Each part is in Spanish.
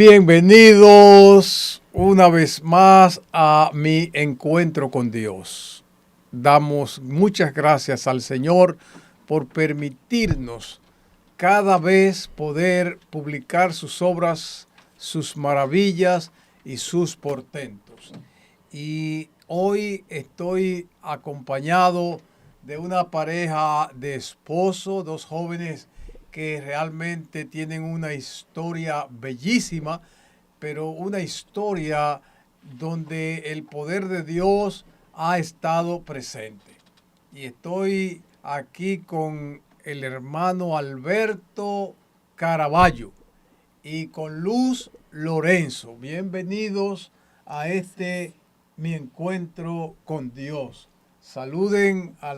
Bienvenidos una vez más a mi encuentro con Dios. Damos muchas gracias al Señor por permitirnos cada vez poder publicar sus obras, sus maravillas y sus portentos. Y hoy estoy acompañado de una pareja de esposos, dos jóvenes que realmente tienen una historia bellísima, pero una historia donde el poder de Dios ha estado presente. Y estoy aquí con el hermano Alberto Caraballo y con Luz Lorenzo. Bienvenidos a mi encuentro con Dios. Saluden a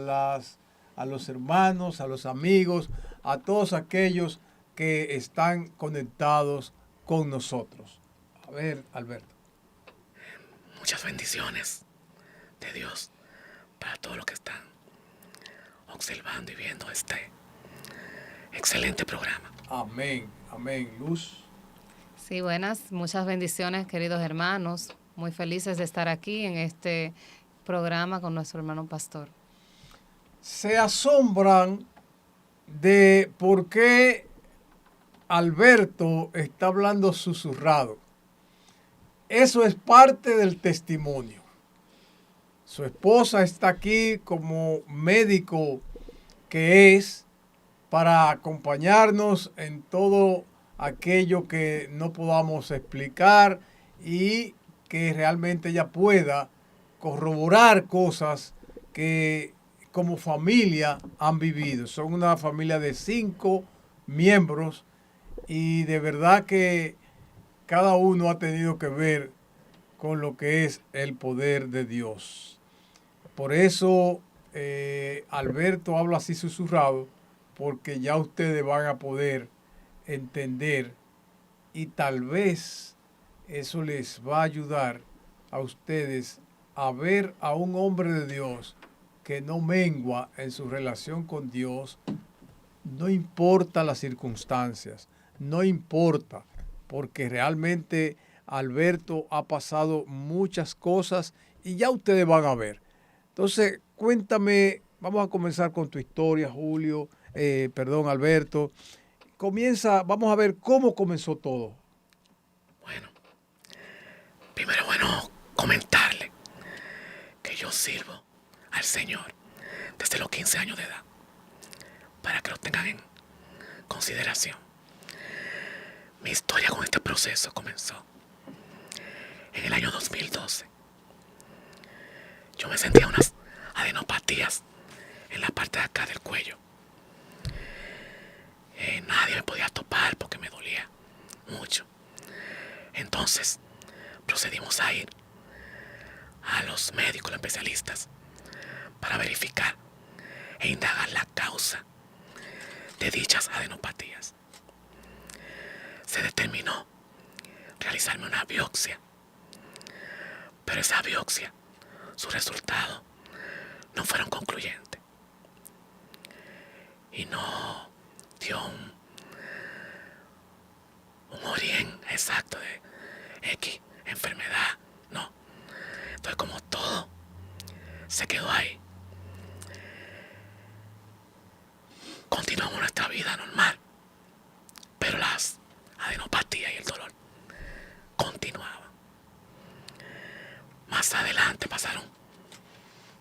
los hermanos, a los amigos, a todos aquellos que están conectados con nosotros. A ver, Alberto. Muchas bendiciones de Dios para todos los que están observando y viendo este excelente programa. Amén, amén. Luz. Sí, buenas, muchas bendiciones, queridos hermanos. Muy felices de estar aquí en este programa con nuestro hermano pastor. Se asombran de por qué Alberto está hablando susurrado. Eso es parte del testimonio. Su esposa está aquí como médico que es para acompañarnos en todo aquello que no podamos explicar y que realmente ella pueda corroborar cosas que como familia han vivido. Son una familia de 5 miembros y de verdad que cada uno ha tenido que ver con lo que es el poder de Dios. Por eso Alberto habla así susurrado, porque ya ustedes van a poder entender y tal vez eso les va a ayudar a ustedes a ver a un hombre de Dios que no mengua en su relación con Dios, no importa las circunstancias, no importa, porque realmente Alberto ha pasado muchas cosas y ya ustedes van a ver. Entonces, cuéntame, vamos a comenzar con tu historia, Alberto. Vamos a ver cómo comenzó todo. Bueno, primero comentarle que yo sirvo al Señor desde los 15 años de edad, para que lo tengan en consideración. Mi historia con este proceso comenzó en el año 2012. Yo me sentía unas adenopatías en la parte de acá del cuello. Nadie me podía topar porque me dolía mucho. Entonces procedimos a ir a los médicos, los especialistas, para verificar e indagar la causa de dichas adenopatías. Se determinó realizarme una biopsia, pero esa biopsia, sus resultados no fueron concluyentes y no dio un origen exacto de X enfermedad, no. Entonces, como todo se quedó ahí, continuamos nuestra vida normal, pero las adenopatías y el dolor continuaban. Más adelante pasaron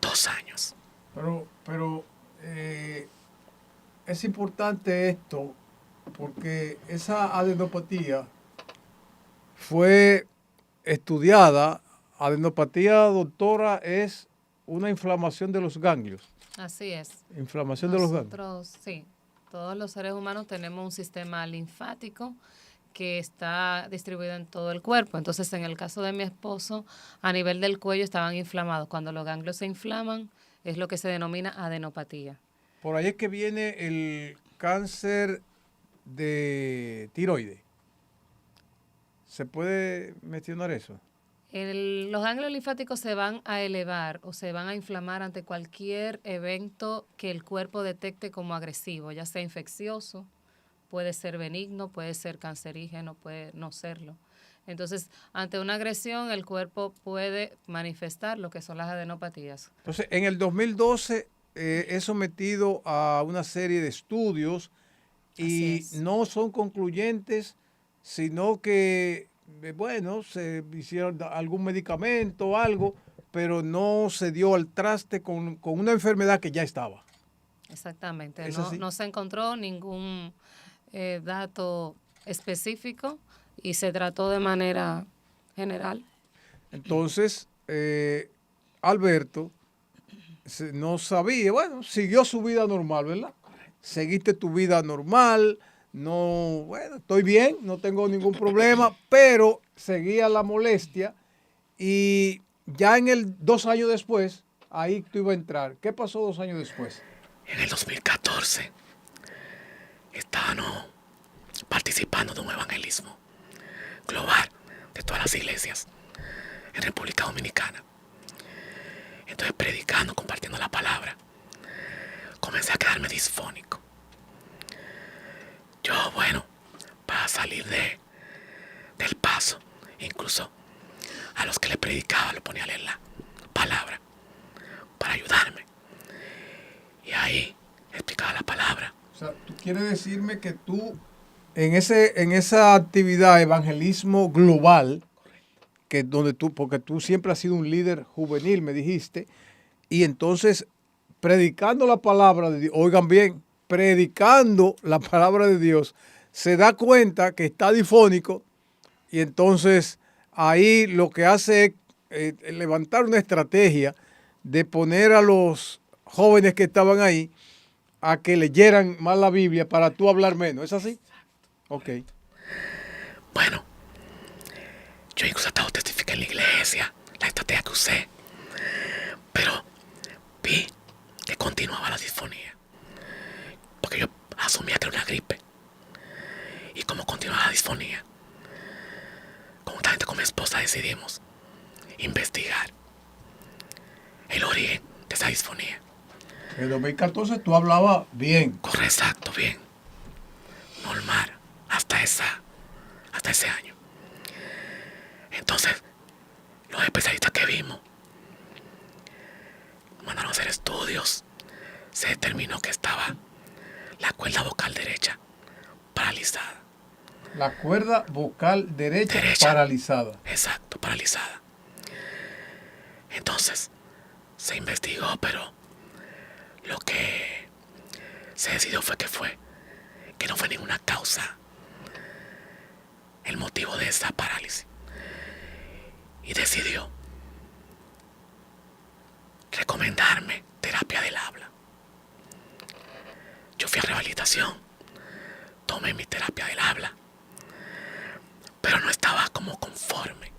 2 años. Pero es importante esto porque esa adenopatía fue estudiada. Adenopatía, doctora, es una inflamación de los ganglios. Así es. Inflamación de los ganglios. Nosotros, sí, todos los seres humanos tenemos un sistema linfático que está distribuido en todo el cuerpo. Entonces, en el caso de mi esposo, a nivel del cuello estaban inflamados. Cuando los ganglios se inflaman, es lo que se denomina adenopatía. Por ahí es que viene el cáncer de tiroides. ¿Se puede mencionar eso? Los ganglios linfáticos se van a elevar o se van a inflamar ante cualquier evento que el cuerpo detecte como agresivo, ya sea infeccioso, puede ser benigno, puede ser cancerígeno, puede no serlo. Entonces, ante una agresión, el cuerpo puede manifestar lo que son las adenopatías. Entonces, en el 2012 es sometido a una serie de estudios y no son concluyentes, sino que, bueno, se hicieron algún medicamento o algo, pero no se dio al traste con una enfermedad que ya estaba. Exactamente, no se encontró ningún dato específico y se trató de manera general. Entonces, Alberto no sabía, bueno, siguió su vida normal, ¿verdad? Seguiste tu vida normal, no, bueno, estoy bien, no tengo ningún problema, pero seguía la molestia y ya 2 años después, ahí tú ibas a entrar. ¿Qué pasó 2 años después? En el 2014 estábamos participando de un evangelismo global de todas las iglesias en República Dominicana. Entonces, predicando, compartiendo la palabra, comencé a quedarme disfónico. Yo, bueno, para salir del paso, incluso a los que le predicaba, lo ponía a leer la palabra para ayudarme. Y ahí explicaba la palabra. O sea, tú quieres decirme que tú, en esa actividad, evangelismo global, porque tú siempre has sido un líder juvenil, me dijiste, y entonces predicando la palabra de Dios, oigan bien, predicando la palabra de Dios, se da cuenta que está difónico y entonces ahí lo que hace es levantar una estrategia de poner a los jóvenes que estaban ahí a que leyeran más la Biblia para tú hablar menos. ¿Es así? Ok. Bueno, yo incluso hasta testifiqué en la iglesia la estrategia que usé, pero vi que continuaba la disfonía, porque yo asumía que era una gripe. Y como continuaba la disfonía, conjuntamente con mi esposa decidimos investigar el origen de esa disfonía. En 2014 tú hablabas bien. Corre exacto, bien. Normal, hasta ese año. Entonces, los especialistas que vimos mandaron a hacer estudios. Se determinó que estaba la cuerda vocal derecha paralizada. La cuerda vocal derecha paralizada. Exacto, paralizada. Entonces, se investigó, pero lo que se decidió fue que no fue ninguna causa el motivo de esa parálisis. Y decidió recomendarme terapia del habla. Yo fui a rehabilitación, tomé mi terapia del habla, pero no estaba como conforme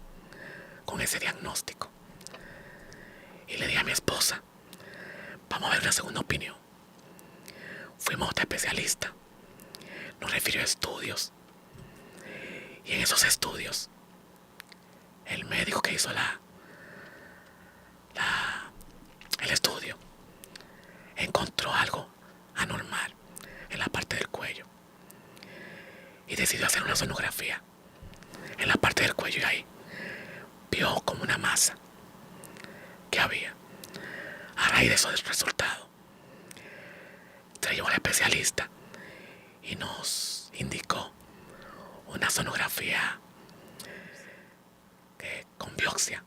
con ese diagnóstico. Y le dije a mi esposa, vamos a ver una segunda opinión. Fuimos a otro especialista, nos refirió a estudios, y en esos estudios el médico que hizo el estudio encontró algo anormal en la parte del cuello y decidió hacer una sonografía en la parte del cuello, y ahí vio como una masa que había. A raíz de esos resultados se llevó al especialista y nos indicó una sonografía con biopsia,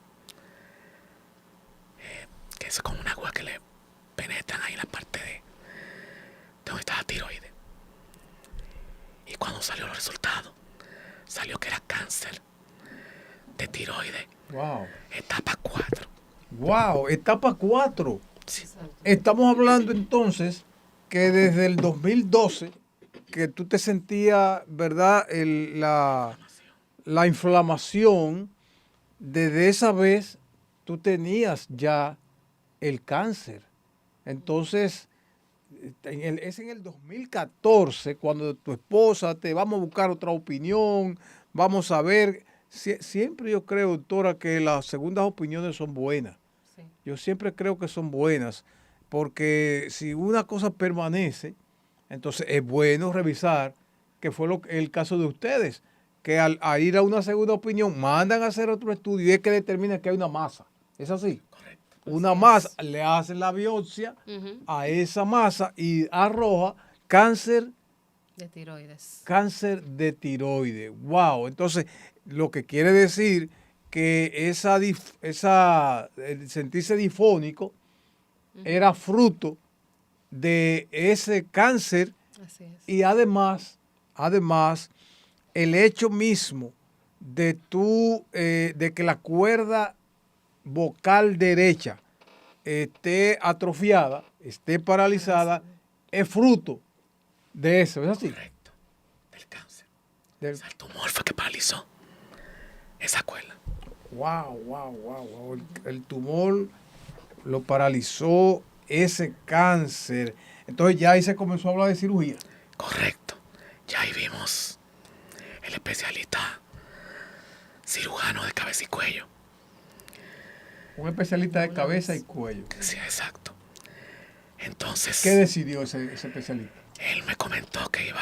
que es con una aguja que le penetran ahí en la parte de donde está la tiroides. Y cuando salió los resultados, salió que era cáncer de tiroides, Wow. etapa 4. Wow, etapa 4. Sí, Estamos hablando entonces que desde el 2012, que tú te sentías, ¿verdad? La inflamación, desde esa vez tú tenías ya el cáncer. Entonces, es en el 2014 cuando tu esposa te vamos a buscar otra opinión, vamos a ver. Siempre yo creo, doctora, que las segundas opiniones son buenas. Sí. Yo siempre creo que son buenas, porque si una cosa permanece, entonces es bueno revisar, que fue el caso de ustedes, que al ir a una segunda opinión mandan a hacer otro estudio y es que determina que hay una masa. ¿Es así? correcto. Una Así masa, es. le hacen la biopsia Ujú. a esa masa y arroja cáncer, De tiroides. cáncer de tiroides. Wow. Entonces, lo que quiere decir que el sentirse difónico era fruto de ese cáncer Así es. y además, el hecho mismo de que la cuerda vocal derecha esté atrofiada, esté paralizada, es fruto de eso, ¿es así? Correcto. Del cáncer. Del- O sea, el tumor fue que paralizó esa cuerda. wow. El tumor lo paralizó, ese cáncer. Entonces ya ahí se comenzó a hablar de cirugía. Correcto. Ya ahí vimos el especialista cirujano de cabeza y cuello. Un especialista de cabeza y cuello. Sí, exacto. Entonces, ¿Qué decidió ese especialista? él me comentó que iba,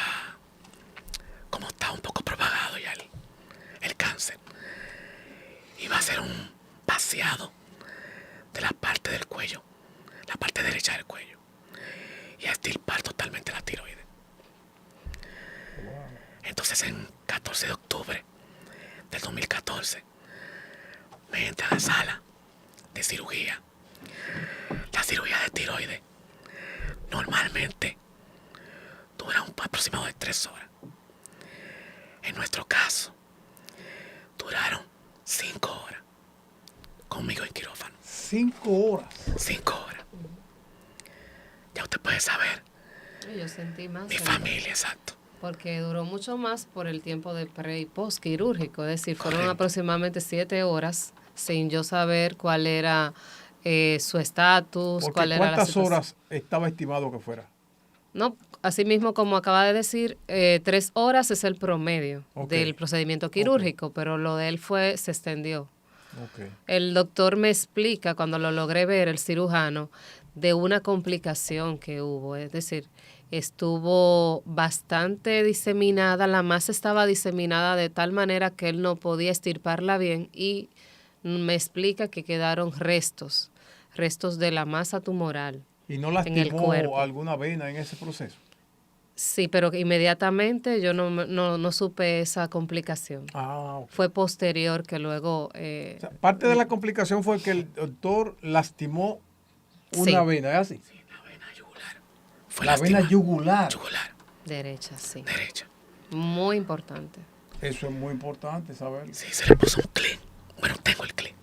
como estaba un poco propagado ya el cáncer, iba a hacer un vaciado de la parte del cuello, la parte derecha del cuello, y a extirpar totalmente la tiroides. Entonces, en 14 de octubre del 2014, me entra a la sala de cirugía. La cirugía de tiroides normalmente dura un aproximado de 3 horas. En nuestro caso, duraron 5 horas conmigo en quirófano. 5 horas. 5 horas. Ya usted puede saber, Yo sentí más. mi familia, exacto. Porque duró mucho más por el tiempo de pre y post quirúrgico. Es decir, fueron Correcto. aproximadamente 7 horas sin yo saber cuál era su estatus, Porque cuál era la ¿cuántas situación. horas estaba estimado que fuera? No, así mismo como acaba de decir, 3 horas es el promedio Ok. del procedimiento quirúrgico, pero lo de él se extendió. Ok. El doctor me explica, cuando lo logré ver, el cirujano, de una complicación que hubo. Es decir, estuvo bastante diseminada, la masa estaba diseminada de tal manera que él no podía extirparla bien y me explica que quedaron restos de la masa tumoral. ¿Y no En el lastimó cuerpo. alguna vena en ese proceso? Sí, pero que inmediatamente yo no supe esa complicación. Ah, ok. Fue posterior que luego... O sea, parte de la complicación fue que el doctor lastimó una Sí. vena, ¿es así? Sí, la vena yugular. Fue La vena lastimada. yugular. Yugular, derecha, sí. derecha. Muy importante. Eso es muy importante saberlo. Sí, se le puso un clip. Bueno, tengo el clip.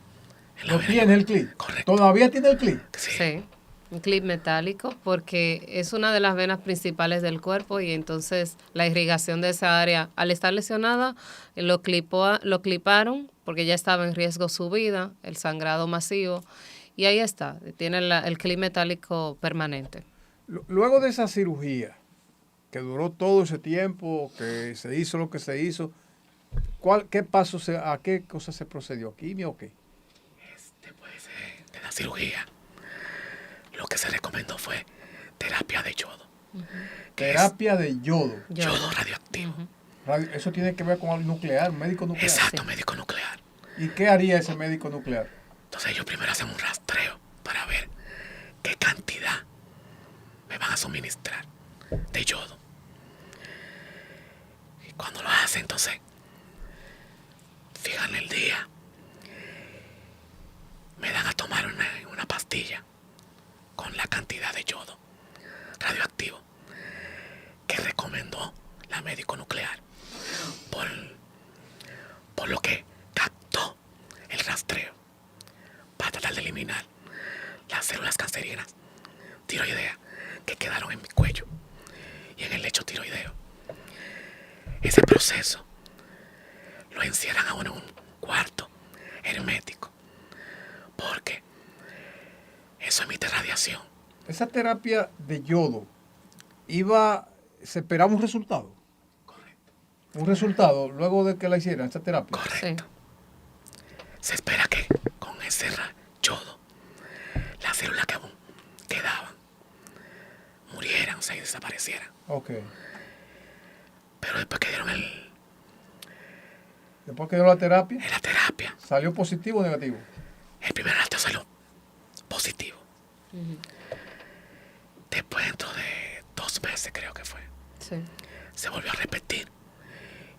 En la ¿No vena tiene yugular. el clip? Correcto. ¿Todavía tiene el clip? Sí. Sí. Un clip metálico porque es una de las venas principales del cuerpo y entonces la irrigación de esa área, al estar lesionada, lo cliparon porque ya estaba en riesgo su vida, el sangrado masivo, y ahí está, tiene el clip metálico permanente. Luego de esa cirugía, que duró todo ese tiempo, que se hizo lo que se hizo, ¿qué paso, a qué cosa se procedió? ¿Quimio o qué? Después de la cirugía, lo que se recomendó fue terapia de yodo. Que Terapia de yodo. es yodo radioactivo. Eso tiene que ver con algo nuclear, un médico nuclear. Exacto, Sí. médico nuclear. ¿Y qué haría ese médico nuclear? Entonces ellos primero hacen un rastreo para ver qué cantidad me van a suministrar de yodo. Y cuando lo hacen, entonces, fijan el día, me dan a tomar una pastilla con la cantidad de yodo radioactivo que recomendó la médico nuclear por lo que captó rastreo para tratar de eliminar las células cancerígenas tiroideas que quedaron en mi cuello y en el lecho tiroideo. Ese proceso lo encierran a uno en un cuarto hermético porque eso emite radiación. Esa terapia de yodo, se esperaba un resultado. Correcto. Un resultado luego de que la hicieran, esa terapia. Correcto. Sí. Se espera que con ese yodo las células que aún quedaban murieran, o sea, y desaparecieran. Ok. Pero después que dieron Después que dio la terapia, en la terapia, ¿salió positivo o negativo? el primer rastreo salió positivo. Después, dentro de 2 meses, creo que fue, Sí. se volvió a repetir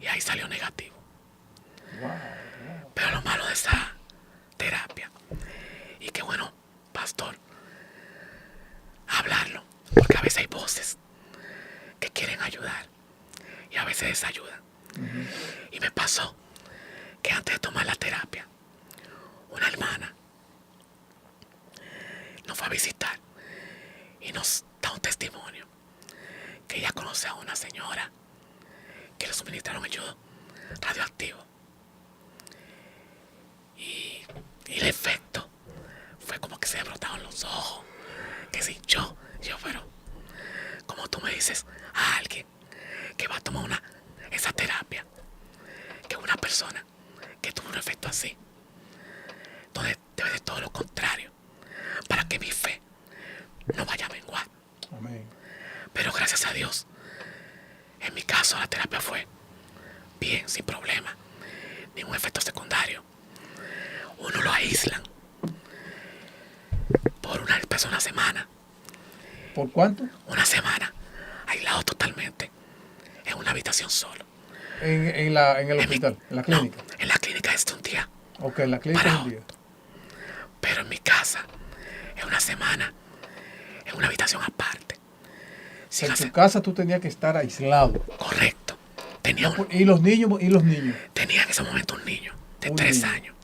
y ahí salió negativo. Wow. Pero lo malo de esa terapia, y que bueno, pastor, hablarlo, porque a veces hay voces que quieren ayudar y a veces desayudan. Y me pasó que antes de tomar la terapia, una hermana nos fue a visitar y nos da un testimonio que ella conoce a una señora que le suministraron el yodo radioactivo. Y el efecto fue como que se le brotaron los ojos, que se hinchó. Yo, pero, como tú me dices a alguien que va a tomar esa terapia, que una persona que tuvo un efecto así, donde debe de todo lo contrario, para que mi fe no vaya a menguar. Amén. Pero gracias a Dios, en mi caso la terapia fue bien, sin problema, ningún efecto secundario. Uno lo aíslan por una semana. ¿Por cuánto? Una semana, aislado totalmente, en una habitación solo. En el hospital, en la clínica. No, en la clínica es un día. Ok, en la clínica Para es un día. Pero en mi casa, en una semana, en una habitación aparte. Sin En hacer- tu casa tú tenías que estar aislado. Correcto. Tenía, ¿Y los niños? tenía en ese momento un niño de Un 3 niño. años.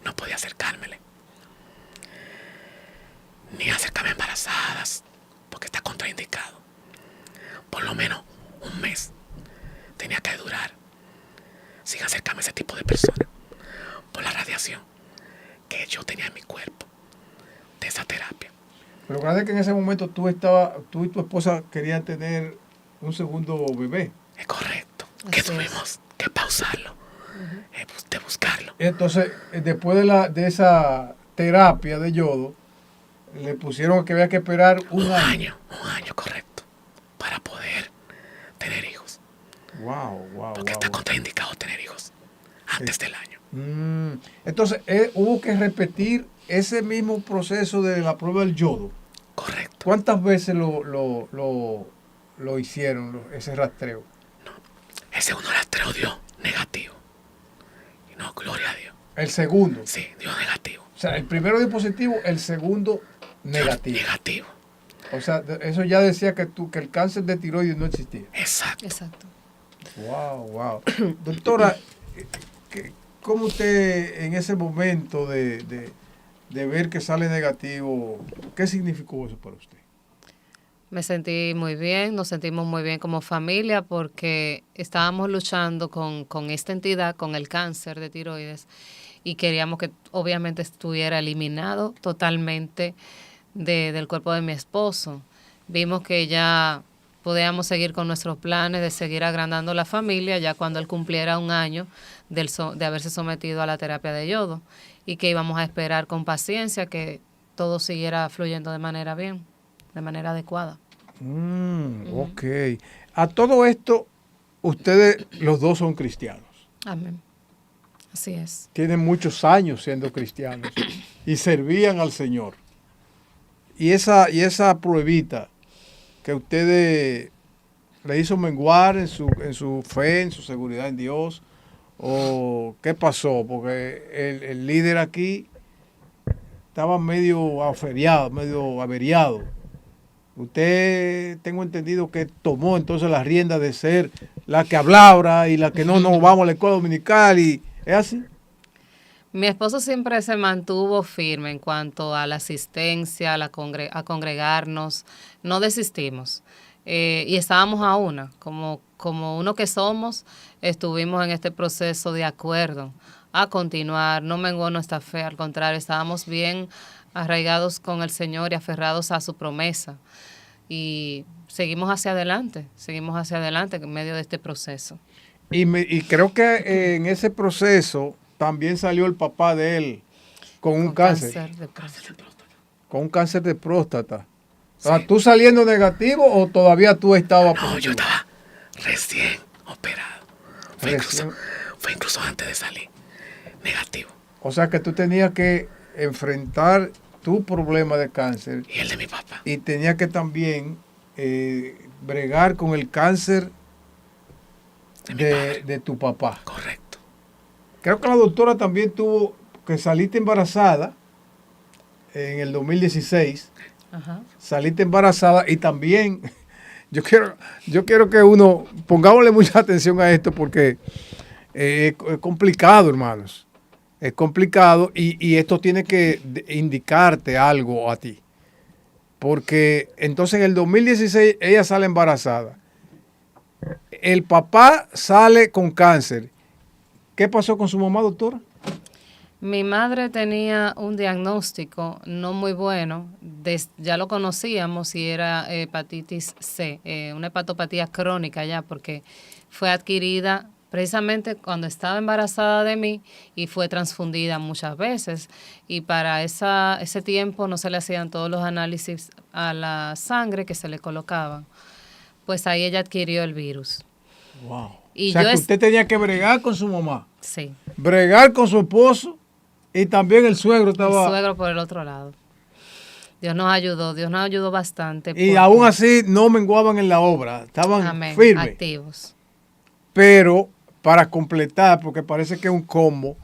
No podía acercármele. Ni acercarme a embarazadas, porque está contraindicado. Por lo menos un mes tenía que durar sin acercarme a ese tipo de personas. Por la radiación que yo tenía en mi cuerpo de esa terapia. Pero grande que en ese momento tú y tu esposa querían tener un segundo bebé. Es correcto. Así Que es. tuvimos que pausarlo, de buscarlo. Entonces, después de esa terapia de yodo, le pusieron que había que esperar un año. Un año, correcto, para poder tener hijos. Wow. Porque está contraindicado tener hijos antes del año. Entonces, hubo que repetir ese mismo proceso de la prueba del yodo. Correcto. ¿Cuántas veces lo hicieron, ese rastreo? El segundo rastreo dio negativo. Y no, gloria a Dios. El segundo. Sí, dio negativo. O sea, el primero dio positivo, el segundo negativo. Negativo. O sea, eso ya decía que el cáncer de tiroides no existía. Exacto. Exacto. Wow. Doctora, ¿cómo usted en ese momento de ver que sale negativo, qué significó eso para usted? Me sentí muy bien, nos sentimos muy bien como familia porque estábamos luchando con esta entidad, con el cáncer de tiroides, y queríamos que obviamente estuviera eliminado totalmente del cuerpo de mi esposo. Vimos que ya podíamos seguir con nuestros planes de seguir agrandando la familia ya cuando él cumpliera un año de haberse sometido a la terapia de yodo, y que íbamos a esperar con paciencia que todo siguiera fluyendo de manera bien, de manera adecuada. Ok. A todo esto, ustedes los dos son cristianos. Amén. Así es. Tienen muchos años siendo cristianos y servían al Señor. Y esa pruebita que ustedes le hizo menguar en su fe, en su seguridad en Dios, o qué pasó, porque el líder aquí estaba medio averiado. Usted, tengo entendido que tomó entonces la rienda de ser la que hablaba y la que no vamos a la escuela dominical, y es así. Mi esposo siempre se mantuvo firme en cuanto a la asistencia, a congregarnos. No desistimos. Y estábamos a una, como uno que somos, estuvimos en este proceso de acuerdo a continuar. No menguó nuestra fe, al contrario, estábamos bien arraigados con el Señor y aferrados a su promesa. Y seguimos hacia adelante en medio de este proceso. Y creo que en ese proceso también salió el papá de él con un cáncer. De próstata. Con un cáncer de próstata. O sea, ¿tú saliendo negativo o todavía tú estabas No, yo estaba recién operado. Fue incluso antes de salir negativo. O sea que tú tenías que enfrentar tu problema de cáncer. Y el de mi papá. Y tenías que también bregar con el cáncer de tu papá. Correcto. Creo que la doctora también tuvo que saliste embarazada en el 2016. Ajá. Saliste embarazada y también yo quiero que uno pongámosle mucha atención a esto porque es complicado, hermanos. Es complicado y esto tiene que indicarte algo a ti. Porque entonces en el 2016 ella sale embarazada. El papá sale con cáncer. ¿Qué pasó con su mamá, doctora? Mi madre tenía un diagnóstico no muy bueno, ya lo conocíamos y era hepatitis C, una hepatopatía crónica ya, porque fue adquirida precisamente cuando estaba embarazada de mí y fue transfundida muchas veces. Y para ese tiempo no se le hacían todos los análisis a la sangre que se le colocaban. Pues ahí ella adquirió el virus. Wow. Y o sea que usted tenía que bregar con su mamá. Sí. Bregar con su esposo y también el suegro estaba... El suegro por el otro lado. Dios nos ayudó bastante. Y aún así no menguaban en la obra, estaban firmes. Activos. Pero para completar, porque parece que es un combo,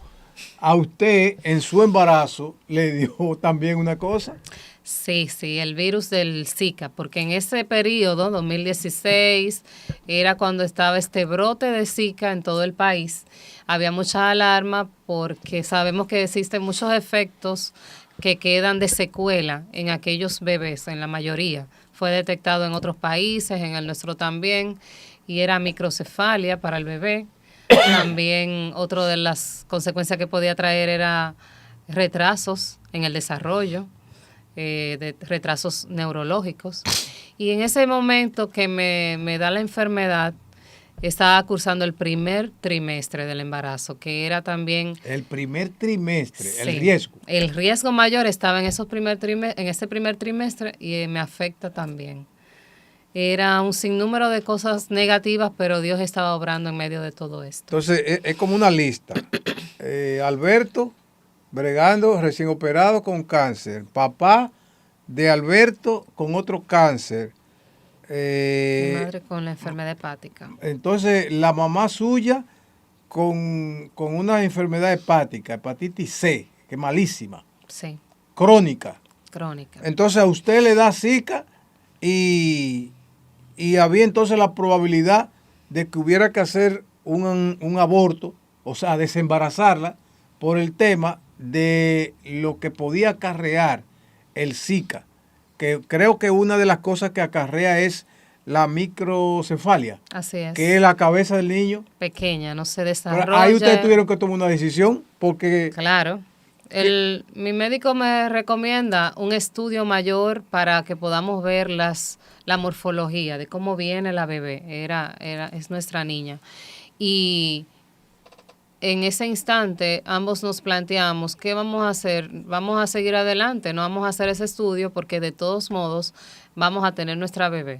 a usted en su embarazo le dio también una cosa. Sí, el virus del Zika, porque en ese periodo, 2016, era cuando estaba este brote de Zika en todo el país. Había mucha alarma porque sabemos que existen muchos efectos que quedan de secuela en aquellos bebés, en la mayoría. Fue detectado en otros países, en el nuestro también, y era microcefalia para el bebé. También otra de las consecuencias que podía traer era retrasos en el desarrollo, de retrasos neurológicos. Y en ese momento que me da la enfermedad, estaba cursando el primer trimestre del embarazo, que era también... El primer trimestre, sí, el riesgo. El riesgo mayor estaba en ese primer trimestre y me afecta también. Era un sinnúmero de cosas negativas, pero Dios estaba obrando en medio de todo esto. Entonces, es como una lista. Alberto, bregando, recién operado con cáncer. Papá de Alberto con otro cáncer. Mi madre con la enfermedad hepática. Entonces, la mamá suya con una enfermedad hepática, hepatitis C, que es malísima. Sí. Crónica. Crónica. Entonces, a usted le da Zika y había entonces la probabilidad de que hubiera que hacer un aborto, o sea, desembarazarla por el tema de lo que podía acarrear el Zika, que creo que una de las cosas que acarrea es la microcefalia. Así es. Que es la cabeza del niño. Pequeña, no se desarrolla. Pero ahí ustedes tuvieron que tomar una decisión porque... Claro. Mi médico me recomienda un estudio mayor para que podamos ver la morfología de cómo viene la bebé. Es nuestra niña. Y en ese instante ambos nos planteamos qué vamos a hacer. Vamos a seguir adelante, no vamos a hacer ese estudio porque de todos modos vamos a tener nuestra bebé.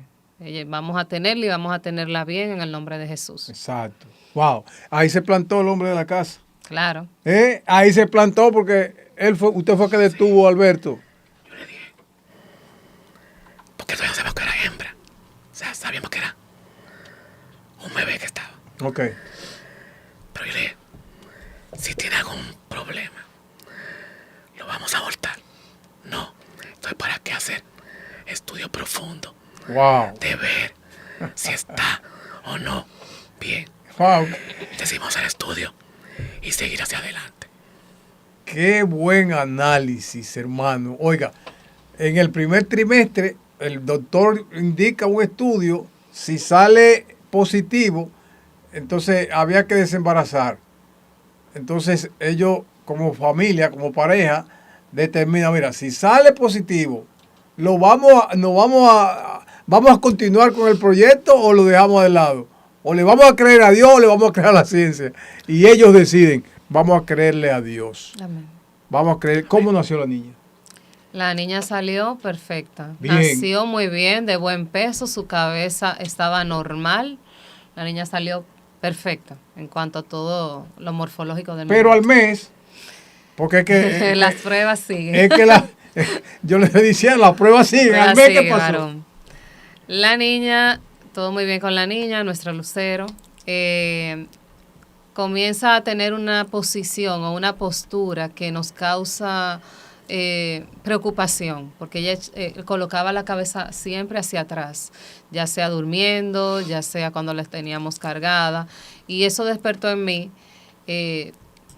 Vamos a tenerla y vamos a tenerla bien en el nombre de Jesús. Exacto. Wow. Ahí se plantó el hombre de la casa. Claro. Ahí se plantó porque usted fue que detuvo a Alberto. Yo le dije, porque todavía no sabemos que era hembra. O sea, sabíamos que era un bebé que estaba. Ok. Pero yo le dije, si tiene algún problema, lo vamos a abortar. No. Entonces, ¿para qué hacer estudio profundo? Wow. De ver si está o no bien. Wow. Decidimos hacer estudio y seguir hacia adelante. qué buen análisis, hermano. Oiga, en el primer trimestre, el doctor indica un estudio, si sale positivo, entonces había que desembarazar. Entonces ellos, como familia, como pareja, determinan, mira, si sale positivo, vamos a continuar con el proyecto o lo dejamos de lado. O le vamos a creer a Dios o le vamos a creer a la ciencia. Y ellos deciden, vamos a creerle a Dios. Amén. Vamos a creer. ¿Cómo nació la niña? La niña salió perfecta. Bien. Nació muy bien, de buen peso, su cabeza estaba normal. La niña salió perfecta en cuanto a todo lo morfológico del Pero momento. al mes, porque es que... Las pruebas siguen. Es que yo les decía, las pruebas siguen. Pruebas Al mes, ¿qué siguen, pasó? varón. La niña, todo muy bien con la niña, nuestro lucero. Comienza a tener una posición o una postura que nos causa preocupación, porque ella colocaba la cabeza siempre hacia atrás, ya sea durmiendo, ya sea cuando la teníamos cargada, y eso despertó en mí,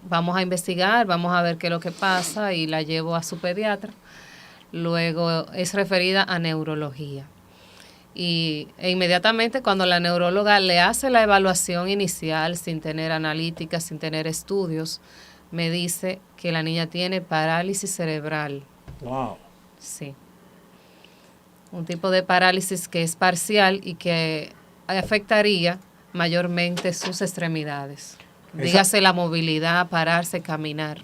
vamos a investigar, vamos a ver qué es lo que pasa, y la llevo a su pediatra. Luego es referida a neurología. E inmediatamente cuando la neuróloga le hace la evaluación inicial, sin tener analítica, sin tener estudios, me dice que la niña tiene parálisis cerebral. Wow. Sí. Un tipo de parálisis que es parcial y que afectaría mayormente sus extremidades. Dígase la movilidad, pararse, caminar.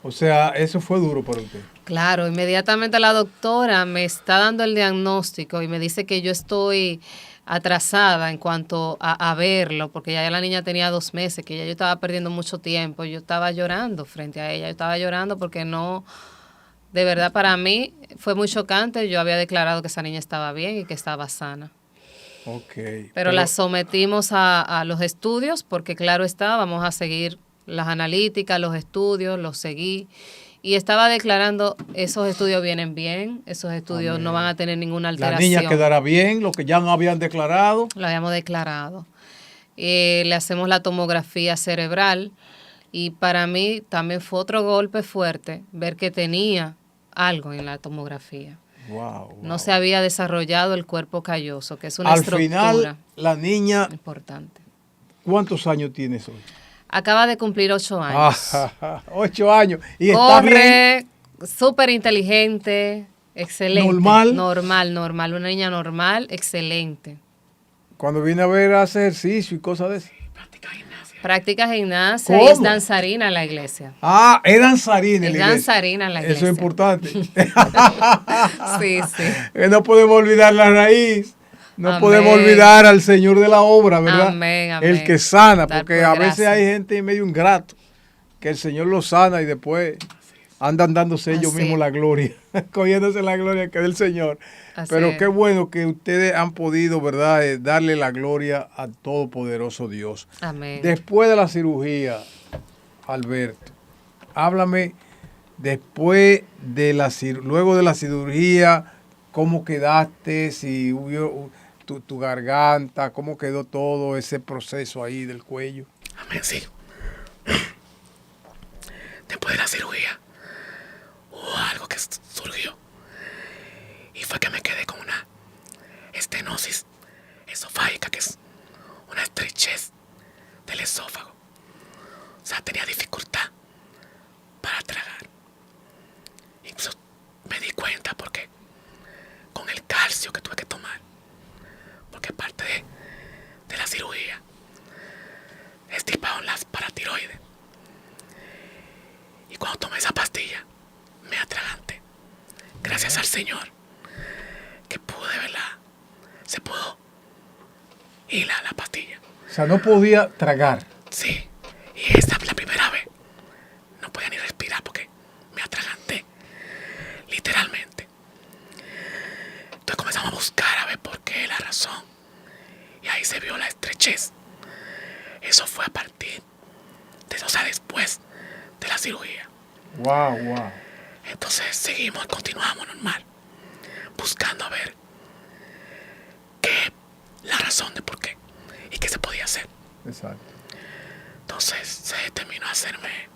O sea, eso fue duro para usted. Claro, inmediatamente la doctora me está dando el diagnóstico y me dice que yo estoy atrasada en cuanto a verlo, porque ya la niña tenía 2 meses, que ya yo estaba perdiendo mucho tiempo, yo estaba llorando frente a ella, yo estaba llorando porque no, de verdad para mí fue muy chocante, yo había declarado que esa niña estaba bien y que estaba sana. Okay. Pero la sometimos a los estudios, porque claro está, vamos a seguir las analíticas, los estudios, los seguí. Y estaba declarando, esos estudios vienen bien, esos estudios Amén. No van a tener ninguna alteración. La niña quedará bien, lo que ya no habían declarado. Lo habíamos declarado. Le hacemos la tomografía cerebral y para mí también fue otro golpe fuerte ver que tenía algo en la tomografía. Wow. No se había desarrollado el cuerpo calloso, que es una Al estructura final, la niña, importante. ¿cuántos años tienes hoy? Acaba de cumplir 8 años. 8 años. Y corre, súper inteligente, excelente. Normal. Normal. Una niña normal, excelente. Cuando viene a ver, hace ejercicio y cosas de eso. Practica gimnasia ¿Cómo? y es danzarina en la iglesia. Ah, es danzarina en la iglesia. Es danzarina en la iglesia. Eso es importante. Sí. No podemos olvidar la raíz. No Amén. podemos olvidar al Señor de la obra, ¿verdad? Amén. El que sana, Dar porque por a veces gracia. hay gente medio ingrato, que el Señor los sana y después andan dándose ellos Así. mismos la gloria, cogiéndose la gloria que es del Señor. Así Pero es. qué bueno que ustedes han podido, ¿verdad?, darle la gloria al Todopoderoso Dios. Amén. Después de la cirugía, Alberto, háblame después de luego de la cirugía, cómo quedaste, si hubo tu garganta, cómo quedó todo ese proceso ahí del cuello. Amén, sí. Después de la cirugía, hubo algo que surgió. Y fue que me quedé con una estenosis esofágica, que es una estrechez del esófago. O sea, tenía dificultad para tragar. Incluso me di cuenta porque con el calcio que tuve que tomar, porque parte de la cirugía, extirparon las paratiroides. Y cuando tomé esa pastilla, me atraganté. Gracias al Señor, que pude, ¿verdad? Se pudo ir la pastilla. O sea, no podía tragar. Sí, y esta es la primera vez. No podía ni respirar porque me atraganté, literalmente. Entonces comenzamos a buscar a ver por qué, la razón. Y ahí se vio la estrechez. Eso fue a partir o sea, después de la cirugía. Wow. Entonces continuamos normal, buscando a ver la razón de por qué y qué se podía hacer. Exacto. Entonces se determinó hacerme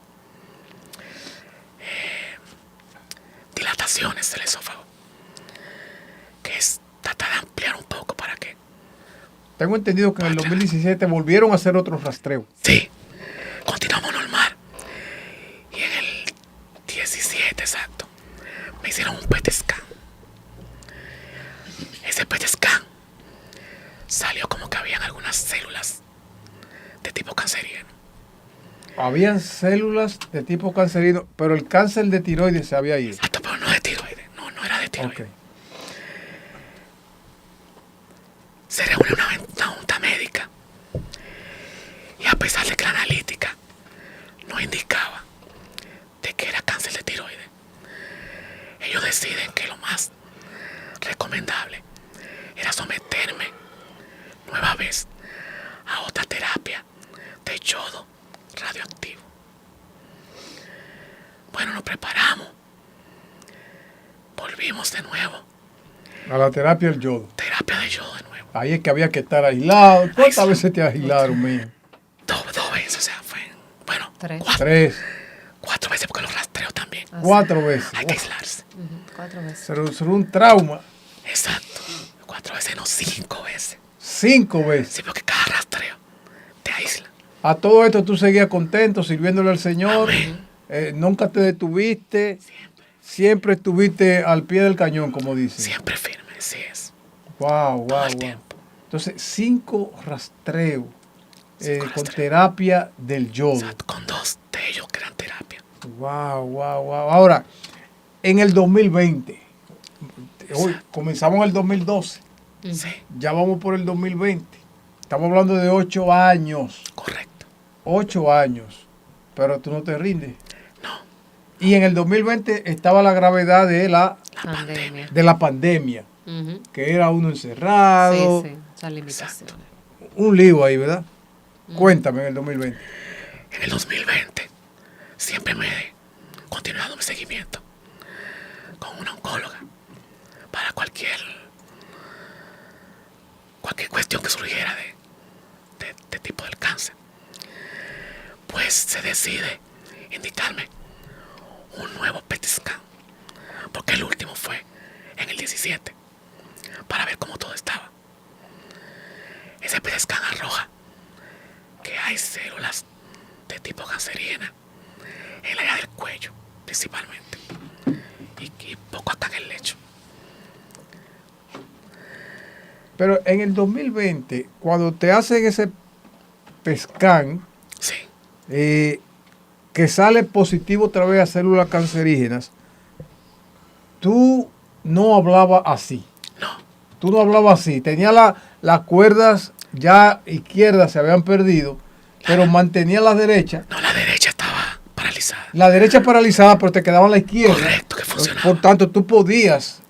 perforaciones del esófago, que es tratar de ampliar un poco para que... Tengo entendido que en el 2017 volvieron a hacer otro rastreo. Sí, continuamos normal. Y en el 17, exacto, me hicieron un PET scan. Ese PET scan salió como que habían algunas células de tipo cancerígeno. Habían células de tipo cancerígeno, pero el cáncer de tiroides se había ido. Exacto, pero no de tiroides, no era de tiroides. Okay. Se reúne una junta médica y a pesar de que la analítica no indicaba de que era cáncer de tiroides, ellos deciden que lo más recomendable era someterme nueva vez a otra terapia de yodo radioactivo. Bueno, nos preparamos, volvimos de nuevo, A la terapia del yodo. terapia de yodo de nuevo. Ahí es que había que estar aislado. ¿Cuántas veces te aislaron, mío? Dos veces, o sea, fue, bueno, Tres. Tres, 4 veces porque los rastreos también. Así. 4 veces. Hay que aislarse. 4 veces. Será un trauma. Exacto. 4 veces, no 5 veces. 5 veces. Sí, porque cada rastreo te aísla. A todo esto tú seguías contento, sirviéndole al Señor. Amén. Nunca te detuviste. Siempre estuviste al pie del cañón, como dicen. Siempre firme, así es. Wow, Todo wow, el wow. tiempo. Entonces, 5 rastreos Cinco con rastreos. terapia del yodo. Exacto, con 2 de ellos que eran terapia. Wow, wow, wow. Ahora, en el 2020, hoy comenzamos el 2012, Sí, ya vamos por el 2020. Estamos hablando de 8 años. correcto. 8 años. Pero tú no te rindes. No, Y en el 2020 estaba la gravedad de la pandemia. la pandemia, Ujú. que era uno encerrado. Sí, sí, esas limitaciones. Un lío ahí, ¿verdad? Cuéntame en el 2020. En el 2020 siempre me continué dando mi seguimiento con una oncóloga para cualquier cuestión que surgiera de tipo del cáncer. Pues se decide indicarme un nuevo PET scan, porque el último fue en el 17, para ver cómo todo estaba. Ese PET scan arroja que hay células de tipo cancerígena en el área del cuello, principalmente, y poco acá en el lecho. Pero en el 2020, cuando te hacen ese PET-scan, Sí, que sale positivo otra vez a células cancerígenas, tú no hablabas así. no, Tú no hablabas así. Tenía las cuerdas ya izquierdas se habían perdido, pero mantenía la derecha. no, la derecha estaba paralizada. La derecha paralizada, pero te quedaba la izquierda. Correcto, que funcionaba. Por tanto, tú podías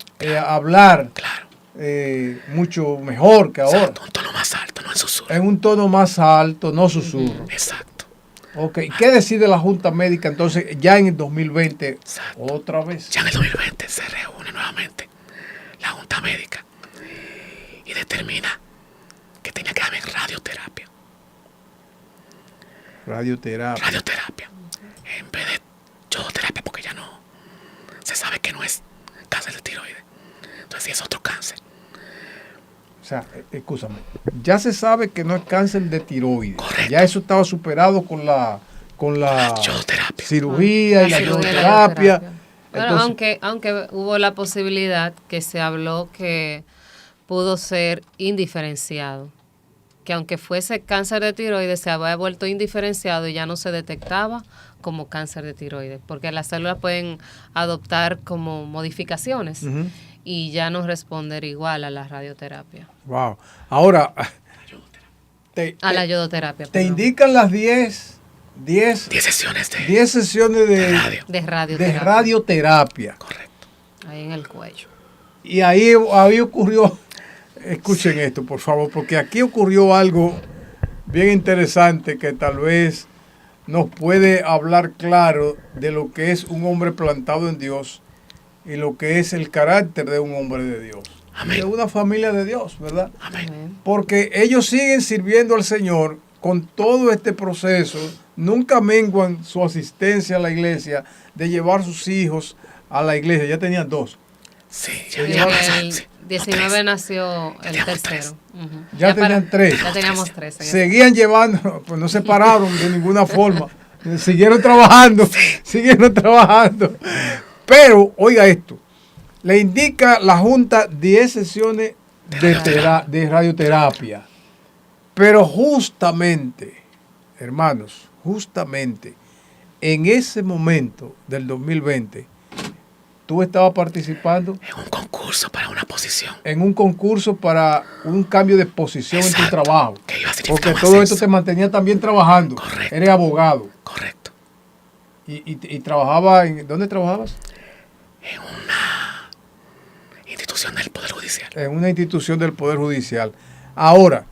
hablar Claro, mucho mejor que ahora. exacto, un tono más alto, no en susurro. En un tono más alto, no susurro. Exacto. Ok, ¿qué decide la Junta Médica entonces ya en el 2020 Exacto. otra vez? Ya en el 2020 se reúne nuevamente la Junta Médica y determina que tenía que darme radioterapia. Radioterapia. Radioterapia. En vez de yodoterapia, porque ya no se sabe que no es cáncer de tiroides. Entonces sí es otro cáncer. O sea, escúchame, ya se sabe que no es cáncer de tiroides. Correcto. Ya eso estaba superado con la Yodoterapia. cirugía y la cirugía y la yodoterapia. Bueno, Entonces, aunque hubo la posibilidad que se habló que pudo ser indiferenciado, que aunque fuese cáncer de tiroides se había vuelto indiferenciado y ya no se detectaba como cáncer de tiroides, porque las células pueden adoptar como modificaciones Ujú. y ya no responder igual a la radioterapia, wow. Ahora, te, a la te- yodoterapia. te perdón, indican las 10 10 sesiones de 10 sesiones de radio. de de radioterapia, radioterapia. Correcto. ahí en el cuello. Y ahí ocurrió, escuchen esto por favor, porque aquí ocurrió algo bien interesante que tal vez nos puede hablar claro de lo que es un hombre plantado en Dios y lo que es el carácter de un hombre de Dios. Amén. De una familia de Dios, ¿verdad? Amén. Amén. Porque ellos siguen sirviendo al Señor con todo este proceso, nunca menguan su asistencia a la iglesia, de llevar sus hijos a la iglesia, ya tenían 2. Sí, Y ya el sí, 19 tres. nació el Teníamos tercero. 3. Ujú. Ya tenían 3. Ya teníamos 3. Seguían llevando, pues no se pararon de ninguna forma. Siguieron trabajando, siguieron trabajando. Pero, oiga esto, le indica la Junta 10 sesiones de radioterapia. Pero justamente, hermanos, justamente en ese momento del 2020, tú estabas participando En un concurso para una posición. en un concurso para un cambio de posición en tu Exacto. trabajo. Que iba a significar Porque un todo esto ascenso. te mantenía también trabajando. Correcto. Eres abogado. Correcto. Y trabajaba en... ¿Dónde trabajabas? En una institución del Poder Judicial. En una institución del Poder Judicial. Ahora,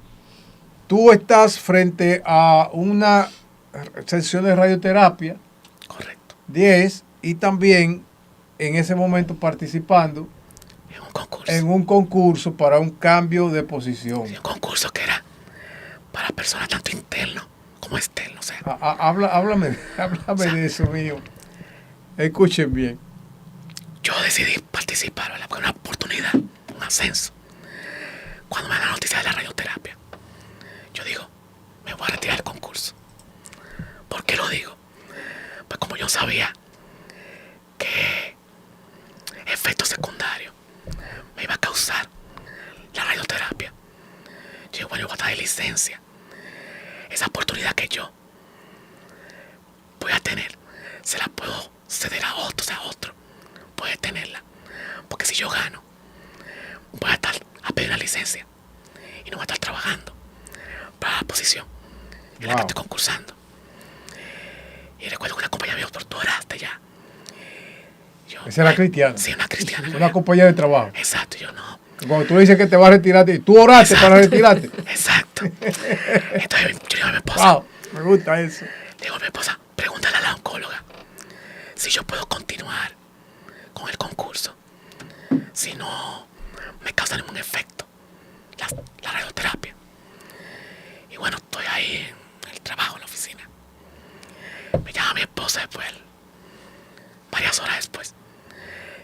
tú estás frente a una sesión de radioterapia, Correcto. 10, y también en ese momento participando En un concurso. en un concurso para un cambio de posición. Sí, un concurso que era para personas tanto internos como externos. O sea, Háblame de eso, mío. Escuchen bien. yo decidí participar, ¿verdad? Porque era una oportunidad, un ascenso. Cuando me dan la noticia de la radioterapia, yo digo, me voy a retirar del concurso. ¿Por qué lo digo? Pues como yo sabía que efectos secundarios me iba a causar la radioterapia, yo digo, bueno, yo voy a estar de licencia. Esa oportunidad que yo voy a tener, se la puedo ceder a otro, o sea, otro puede tenerla. Porque si yo gano, voy a estar a pedir una licencia y no voy a estar trabajando para la posición en la que estoy concursando. Y recuerdo que una compañía me dijo, pero tú oraste ya. Yo, Esa era cristiana. Sí, una cristiana. Una compañía de trabajo. Exacto, yo no. Cuando tú dices que te vas a retirarte, tú oraste para retirarte. Exacto. Entonces yo digo a mi esposa, Wow, me gusta eso. digo a mi esposa, pregúntale a la oncóloga si yo puedo continuar con el concurso. Si no me causa ningún efecto la radioterapia. Y bueno, estoy ahí en el trabajo, en la oficina. Me llama mi esposa después, varias horas después,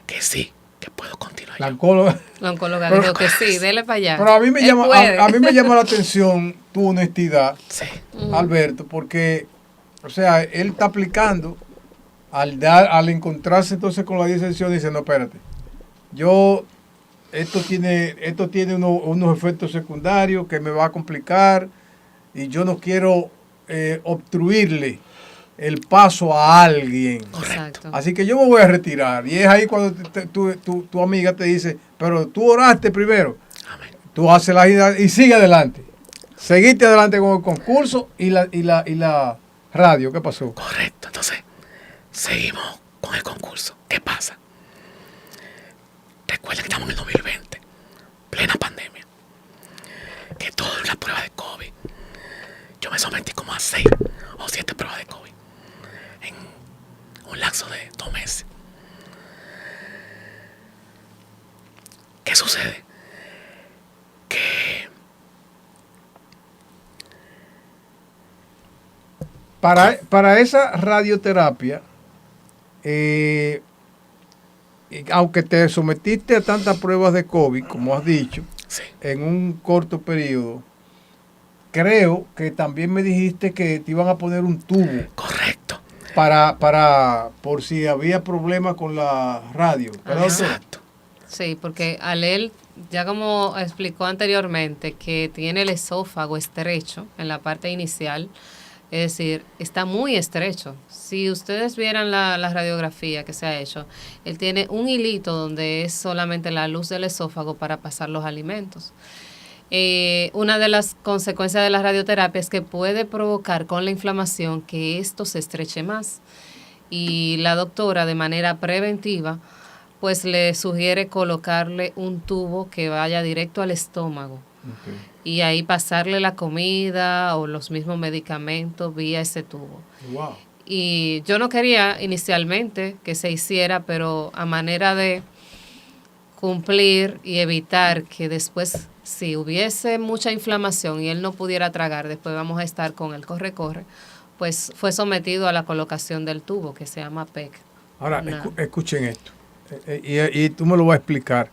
que sí, que puedo continuar. La yo. oncóloga. La oncóloga Pero- dijo que sí, dele para allá. Pero a mí me Él llama, puede. a mí me llama la atención tu honestidad, Sí, Alberto, porque, o sea, él está aplicando al encontrarse entonces con la disección, dice, no, espérate, esto tiene unos efectos secundarios que me va a complicar y yo no quiero obstruirle el paso a alguien. Exacto. Así que yo me voy a retirar. Y es ahí cuando tu amiga te dice, pero tú oraste primero. amén. Tú haces la ida y sigue adelante. Seguiste adelante con el concurso y la radio. ¿Qué pasó? Correcto, entonces seguimos con el concurso. ¿Qué pasa? Recuerda que estamos en el 2020, plena pandemia, que todas las pruebas de COVID, yo me sometí como a 6 o 7 pruebas de COVID en un lapso de 2 meses. ¿Qué sucede? Que Para esa radioterapia, aunque te sometiste a tantas pruebas de COVID, como has dicho, sí, en un corto periodo, creo que también me dijiste que te iban a poner un tubo correcto, por si había problema con la radio. ¿Verdad, doctora? exacto, Sí, porque al él, ya como explicó anteriormente, que tiene el esófago estrecho en la parte inicial, es decir, está muy estrecho. Si ustedes vieran la radiografía que se ha hecho, él tiene un hilito donde es solamente la luz del esófago para pasar los alimentos. Una de las consecuencias de la radioterapia es que puede provocar con la inflamación que esto se estreche más. Y la doctora, de manera preventiva, pues le sugiere colocarle un tubo que vaya directo al estómago y ahí pasarle la comida o los mismos medicamentos vía ese tubo. Wow. Y yo no quería inicialmente que se hiciera, pero a manera de cumplir y evitar que después, si hubiese mucha inflamación y él no pudiera tragar, después vamos a estar con el corre-corre, pues fue sometido a la colocación del tubo que se llama PEC. Ahora, Una- escuchen esto. y tú me lo vas a explicar.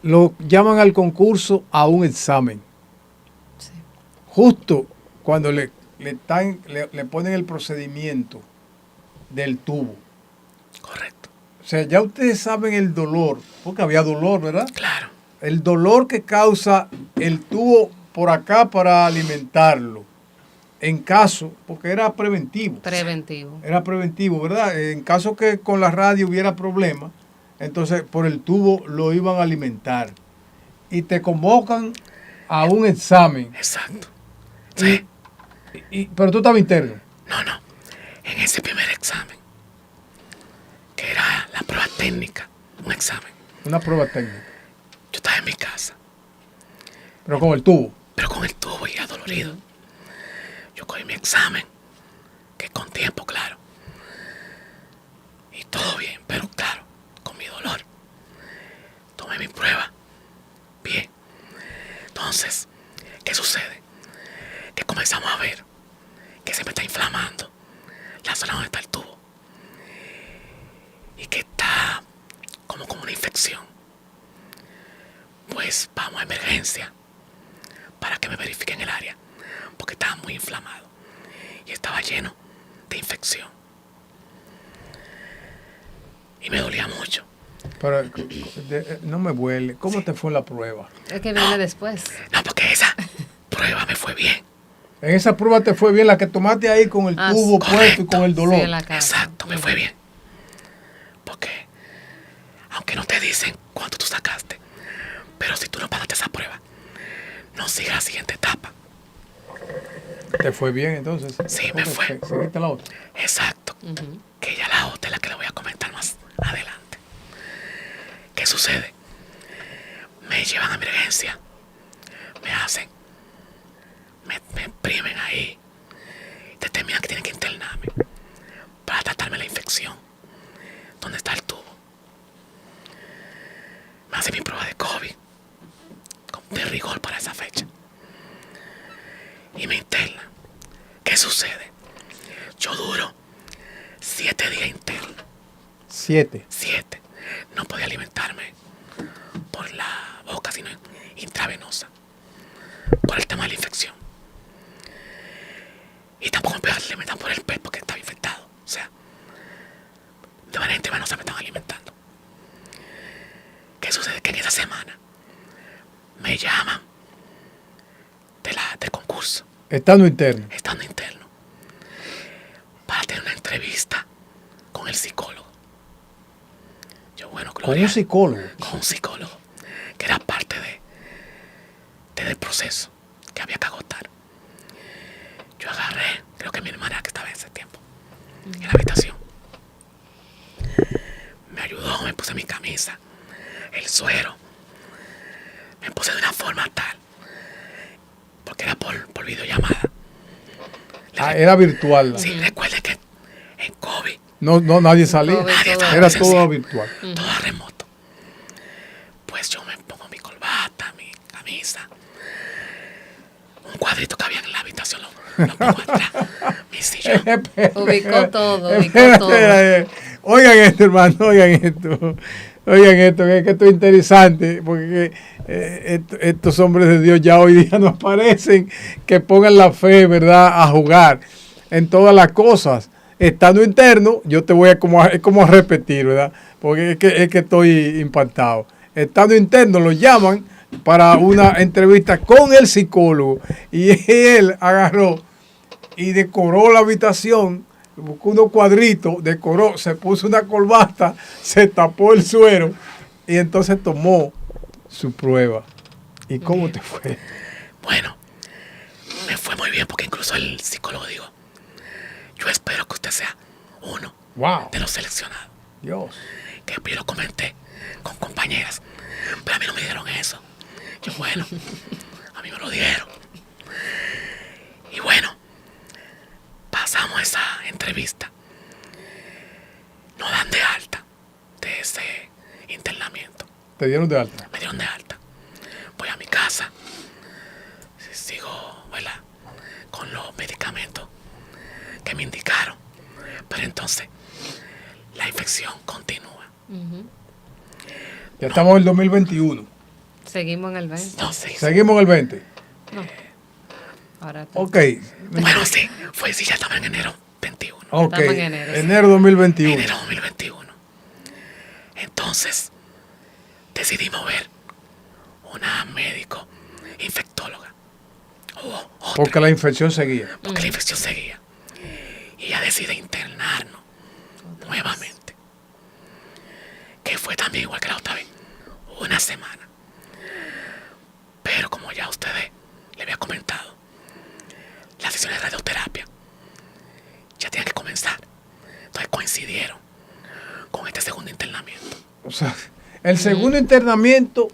Lo llaman al concurso a un examen. Sí. Justo cuando le ponen el procedimiento del tubo. Correcto. O sea, ya ustedes saben el dolor, porque había dolor, ¿verdad? Claro. El dolor que causa el tubo por acá para alimentarlo. En caso, porque era preventivo. Preventivo. Era preventivo, ¿verdad? En caso que con la radio hubiera problemas, entonces por el tubo lo iban a alimentar. Y te convocan a un examen. Exacto. Sí. Pero tú estabas interno. No. En ese primer examen, que era la prueba técnica, un examen. Una prueba técnica. Yo estaba en mi casa. Pero con el tubo. Pero con el tubo y adolorido. Yo cogí mi examen, que con tiempo, claro. Y todo bien, pero claro, con mi dolor. Tomé mi prueba. Bien. Entonces, ¿qué sucede? Que comenzamos a ver que se me está inflamando la zona donde está el tubo. Y que está como una infección. Pues vamos a emergencia para que me verifiquen el área, porque estaba muy inflamado y estaba lleno de infección. Y me dolía mucho. Pero no me huele. ¿Cómo te fue la prueba? Es que viene después. No, porque esa prueba me fue bien. En esa prueba te fue bien, la que tomaste ahí con el tubo puesto y con el dolor. Sí, en la casa. Exacto, me fue bien. Porque, aunque no te dicen cuánto tú sacaste, pero si tú no pagaste esa prueba, no sigue la siguiente etapa. ¿Te fue bien entonces? Sí, me fue. ¿Seguiste la otra? Exacto. Que ya la otra es la que le voy a comentar más adelante. ¿Qué sucede? Me llevan a emergencia. Me hacen. Me imprimen ahí. Determinan que tienen que internarme para tratarme la infección. ¿Dónde está el tubo? Me hacen mi prueba de COVID. De rigor para esa fecha. Y me internan. ¿Qué sucede? Yo duro 7 días interno. 7. 7. No podía alimentarme por la boca, sino intravenosa. Por el tema de la infección. Y tampoco me podía alimentar por el pez porque estaba infectado. O sea, de manera intravenosa me estaban alimentando. ¿Qué sucede? Que en esa semana me llaman del concurso. Estando interno. Estando interno. Para tener una entrevista con el psicólogo. Yo, bueno, Gloria, ¿Con un psicólogo? Con un psicólogo. Que era parte del proceso que había que agotar. Yo agarré, creo que mi hermana que estaba en ese tiempo, en la habitación. Me ayudó, me puse mi camisa, el suero. Me puse de una forma tal, porque era por videollamada. Era virtual. Sí, recuerde que en COVID No, nadie salía. Era todo virtual. todo remoto. Pues yo me pongo mi corbata, mi camisa, un cuadrito que había en la habitación, lo pongo atrás, mi sillón. Ubicó todo. Oigan esto, hermano, oigan esto, que esto es interesante, porque estos hombres de Dios ya hoy día no aparecen, que pongan la fe, ¿verdad?, a jugar en todas las cosas. Estando interno, yo te voy a como a repetir, ¿verdad?, porque es que estoy impactado. Estando interno, lo llaman para una entrevista con el psicólogo, y él agarró y decoró la habitación, buscó unos cuadritos, decoró, se puso una corbata, se tapó el suero y entonces tomó su prueba. ¿Y cómo te fue? Bueno, me fue muy bien porque incluso el psicólogo dijo, yo espero que usted sea uno de los seleccionados. Dios. Que yo lo comenté con compañeras, pero a mí no me dieron eso. Yo, bueno, a mí me lo dieron. Y bueno, pasamos esa entrevista. Nos dan de alta de ese internamiento. ¿Te dieron de alta? Me dieron de alta. Voy a mi casa. Sigo, ¿verdad?, con los medicamentos que me indicaron. Pero entonces, la la infección continúa. Ya estamos en el 2021. Seguimos en el 20. No, sí. Seguimos en el 20. No. Ahora está. Ok. Bueno, sí, sí, ya estamos en enero 21. Ok. Estamos en enero, sí. Enero 2021. Enero 2021. Entonces, decidimos ver una médico infectóloga. Porque la infección seguía. Porque la infección seguía. Y ella decide internarnos nuevamente. Que fue también igual que la otra vez. Una semana. Pero como ya ustedes le había comentado, las sesiones de radioterapia ya tenían que comenzar. Entonces coincidieron con este segundo internamiento. O sea, el segundo internamiento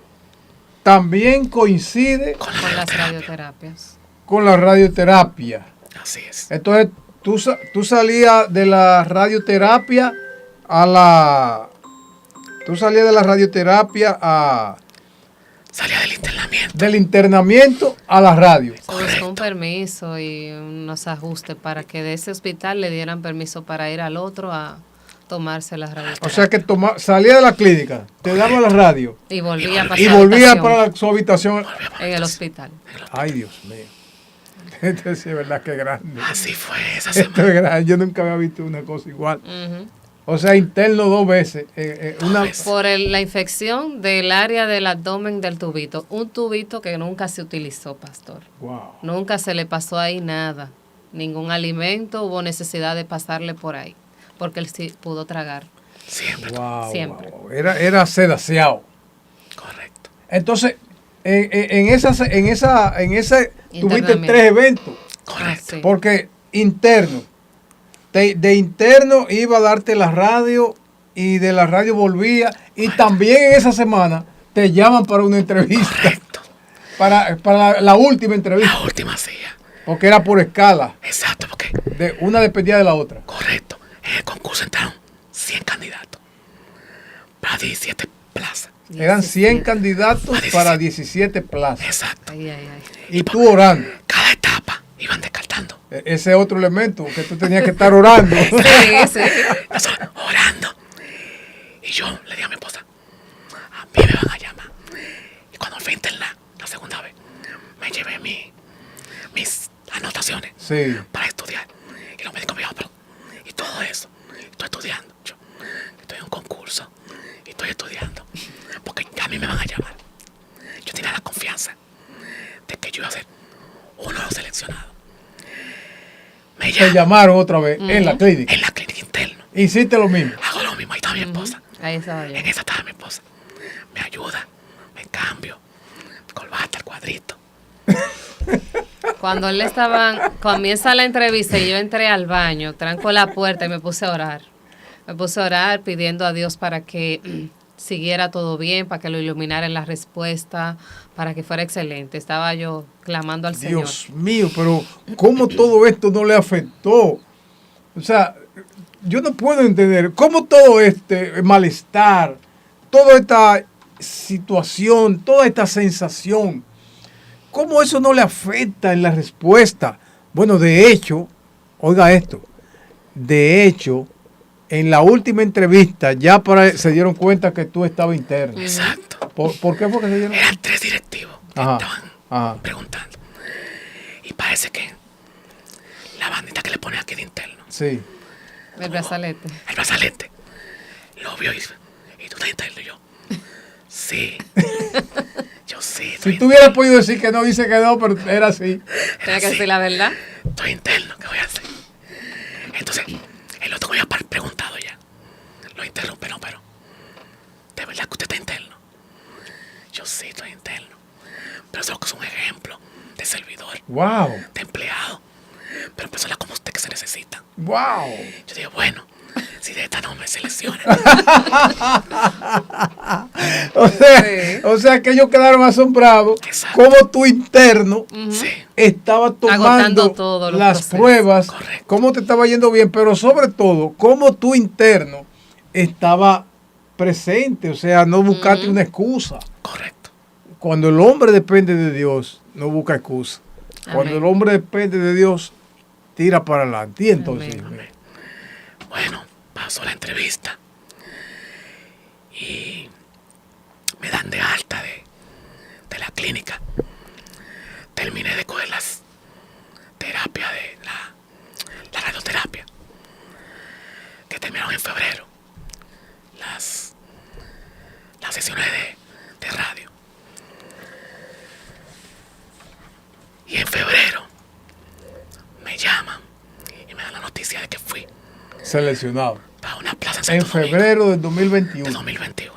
también coincide Con Con las radioterapia. radioterapias. con la radioterapia. Así es. Entonces, tú salías de la radioterapia a la... Tú salías de la radioterapia a... Salía del internamiento. Del internamiento a la radio. Se buscó un permiso y unos ajustes para que de ese hospital le dieran permiso para ir al otro a tomarse las O radioterapias. sea que salía de la clínica, te daba la radio Y volvía a pasar y volvía para su habitación. en el hospital. Ay, Dios mío. Esto sí es verdad que es grande. Así fue esa Esto semana. es grande. Yo nunca había visto una cosa igual. Ujú. O sea, interno 2 veces. Una, Por la infección del área del abdomen del tubito. Un tubito que nunca se utilizó, pastor. wow. Nunca se le pasó ahí nada. Ningún alimento, hubo necesidad de pasarle por ahí. Porque él sí pudo tragar. Siempre. Wow, Siempre. wow. Era sedaciado. Correcto. Entonces, en ese tuviste Internamiento. 3 eventos. Correcto. Sí. Porque interno. De interno iba a darte la radio y de la radio volvía. Y también en esa semana te llaman para una entrevista. Correcto. Para la última entrevista. La última silla. Porque era por escala. Exacto, porque, De una dependía de la otra. correcto, en el concurso entraron 100 candidatos para 17 plazas. Eran 100 candidatos Para para 17 plazas. Exacto. Ay, ay, ay. Y tú orando. Cada etapa iban descartando. Ese otro elemento que tú tenías que estar orando. Sí, sí. Nosotros orando. Y yo le dije a mi esposa, a mí me van a llamar. Y cuando fui a internar la segunda vez, me llevé mis anotaciones Sí. para estudiar. Y los médicos me dijeron, pero, y todo eso, estoy estudiando. Yo estoy en un concurso y estoy estudiando. Porque a mí me van a llamar. Yo tenía la confianza de que yo iba a ser uno de los seleccionados. Me Te llamaron otra vez en la clínica. en la clínica interna. Hiciste lo mismo. Hago lo mismo, ahí está mi esposa. Ahí estaba yo. En esa estaba mi esposa. Me ayuda, me cambio, corbata, el cuadrito. Cuando él comienza la entrevista y yo entré al baño, tranco la puerta y me puse a orar. Me puse a orar pidiendo a Dios para que siguiera todo bien, para que lo iluminara en la respuesta, para que fuera excelente. Estaba yo clamando al Señor. Dios mío, pero ¿cómo todo esto no le afectó? O sea, yo no puedo entender cómo todo este malestar, toda esta situación, toda esta sensación, cómo eso no le afecta en la respuesta. Bueno, de hecho, oiga esto, de hecho, en la última entrevista ya se dieron cuenta que tú estabas interno. Exacto. ¿Por qué fue que se dieron? Eran 3 directivos que Ajá, estaban ajá. preguntando. Y parece que la bandita que le pone aquí de interno, Sí. El brazalete. el brazalete, lo vio y tú estás interno. Y yo, sí. Yo sí, Si tú hubieras podido decir que no, dice que no, pero era así. Tenía que decir la verdad. estoy interno, ¿qué voy a hacer? Entonces, el otro me había preguntado ya. Lo interrumpe, no, pero ¿de verdad que usted está interno? Yo sí estoy interno. Pero eso es un ejemplo de servidor, Wow, de empleado. Pero personas como usted que se necesitan. wow. Yo digo, bueno, si de esta no me seleccionan. Sí. O sea que ellos quedaron asombrados Exacto. cómo tu interno Sí, estaba Agotando tomando todos los las procesos. pruebas, Correcto. cómo te estaba yendo bien, pero sobre todo, cómo tu interno estaba presente, o sea, no buscaste una excusa. correcto. Cuando el hombre depende de Dios, no busca excusa. Cuando Amén. el hombre depende de Dios, tira para adelante. Y entonces, Amén. Bueno, pasó la entrevista y me dan de alta de la clínica. Terminé de coger las terapias de la radioterapia, que terminaron en febrero. Las sesiones de radio. Y en febrero me llaman y me dan la noticia de que fui Seleccionado. para una plaza en En Santo Domingo febrero del de 2021. 2021.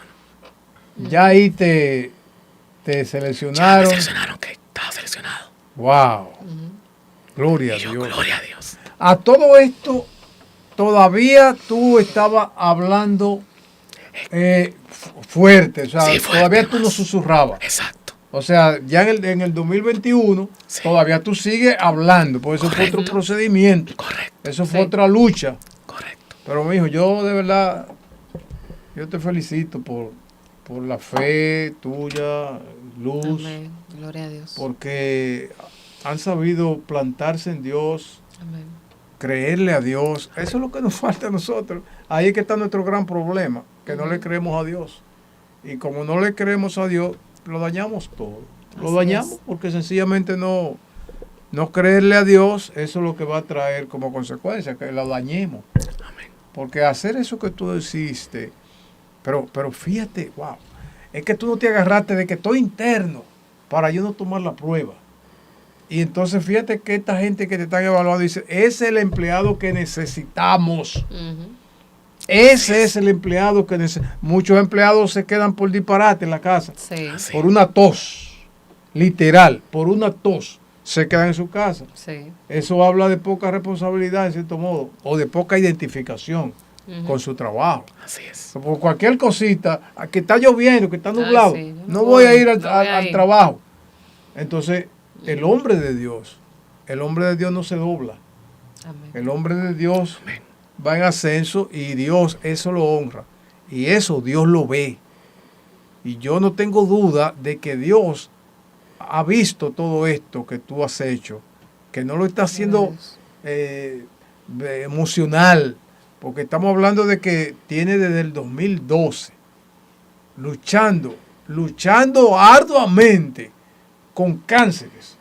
Ya ahí te Ya me seleccionaron. seleccionaron, que estaba seleccionado. Wow. Gloria a Y yo, Dios. gloria a Dios. A todo esto, todavía tú estabas hablando fuerte. O sea, Sí, fuerte, todavía tú no más. susurrabas. Exacto. O sea, ya en el 2021, Sí. todavía tú sigues hablando. Porque eso fue Correcto. otro procedimiento. Correcto. Eso fue Sí. otra lucha. Correcto. Pero, mijo, yo de verdad, yo te felicito por la fe tuya, Luz, Amén. Gloria a Dios. porque han sabido plantarse en Dios, Amén. creerle a Dios. Eso es lo que nos falta a nosotros. Ahí es que está nuestro gran problema, que no le creemos a Dios. Y como no le creemos a Dios, lo dañamos todo. Lo Así dañamos es. porque sencillamente no creerle a Dios, eso es lo que va a traer como consecuencia, que lo dañemos. Amén. Porque hacer eso que tú hiciste, pero fíjate, wow, es que tú no te agarraste de que estoy interno para yo no tomar la prueba. Y entonces fíjate que esta gente que te están evaluando dice, es el empleado que necesitamos. Ujú. Ese es el empleado que necesitamos. Muchos empleados se quedan por disparate en la casa, Sí. Así. por una tos, literal, por una tos, se quedan en su casa. Sí. Eso habla de poca responsabilidad, en cierto modo, o de poca identificación Ujú. con su trabajo. Así es. Por cualquier cosita, que está lloviendo, que está nublado, sí, yo no voy a ir no al, voy al- a al ir. trabajo. Entonces, el hombre de Dios no se dobla. Amén. El hombre de Dios Amén. va en ascenso y Dios eso lo honra. Y eso Dios lo ve. Y yo no tengo duda de que Dios ha visto todo esto que tú has hecho, que no lo está haciendo emocional, porque estamos hablando de que tiene desde el 2012 luchando arduamente con cánceres,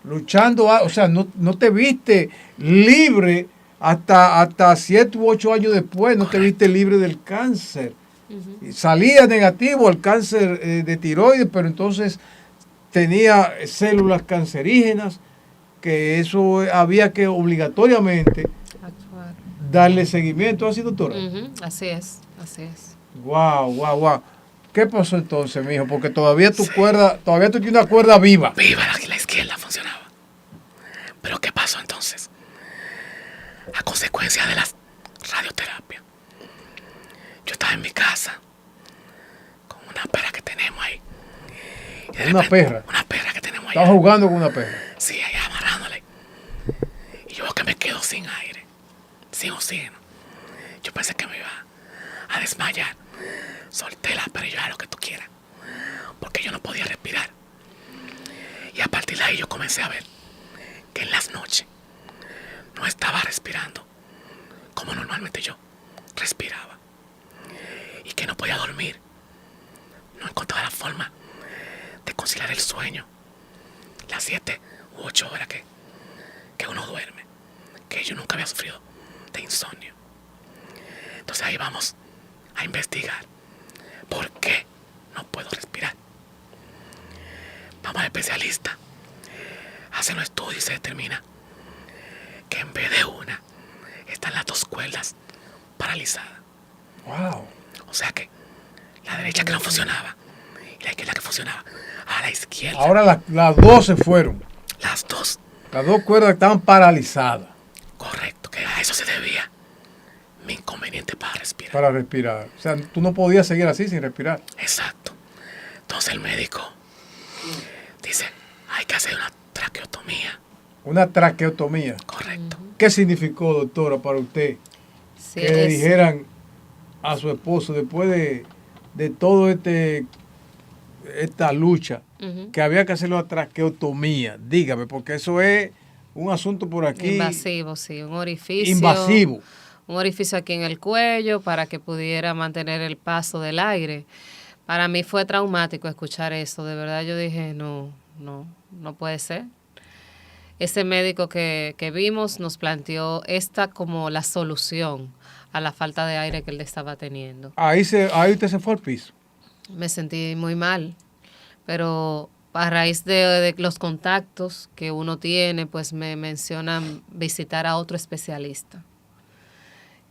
o sea, no te viste libre hasta 7 u 8 años después, no te viste libre del cáncer. Ujú. Salía negativo al cáncer de tiroides, pero entonces tenía células cancerígenas, que eso había que obligatoriamente Actuar. darle seguimiento. ¿Así, doctora? Ujú. Así es. Así es. Wow. ¿Qué pasó entonces, mijo? Porque todavía tu cuerda, todavía tú tienes una cuerda viva. Viva la izquierda funcionaba. Pero ¿qué pasó entonces? A consecuencia de la radioterapia, yo estaba en mi casa con una perra que tenemos ahí. Y de ¿Una repente- perra? Una perra que tenemos ahí. Estás jugando con una perra. Sí, ahí amarrándole. Y yo veo que me quedo sin aire, sin oxígeno. Yo pensé que me iba a desmayar. Solté la perra y yo, haz lo que tú quieras. Porque yo no podía respirar. Y a partir de ahí yo comencé a ver que en las noches no estaba respirando como normalmente yo respiraba. Y que no podía dormir. No encontraba la forma de conciliar el sueño. Las 7 u 8 horas que uno duerme. Que yo nunca había sufrido de insomnio. Entonces ahí vamos a investigar por qué no puedo respirar. Vamos al especialista. Hace los estudios y se determina que en vez de una están las 2 cuerdas paralizadas. Wow. O sea que la derecha que no funcionaba y la izquierda que funcionaba. A la izquierda, Ahora las dos se fueron. las 2. Las 2 cuerdas estaban paralizadas Correcto, que a eso se debía mi inconveniente para respirar. para respirar. O sea, tú no podías seguir así sin respirar. Exacto. Entonces el médico dice, hay que hacer una traqueotomía. Una traqueotomía. Correcto. ¿Qué significó, doctora, para usted Sí, que le es- dijeran a su esposo después de todo esta lucha Ujú. que había que hacer una traqueotomía? Dígame, porque eso es un asunto por aquí Invasivo, sí, un orificio. invasivo. un orificio aquí en el cuello para que pudiera mantener el paso del aire. Para mí fue traumático escuchar eso, de verdad yo dije, no puede ser. Ese médico que vimos nos planteó esta como la solución a la falta de aire que él estaba teniendo. Ahí usted se fue al piso. Me sentí muy mal, pero a raíz de los contactos que uno tiene, pues me mencionan visitar a otro especialista,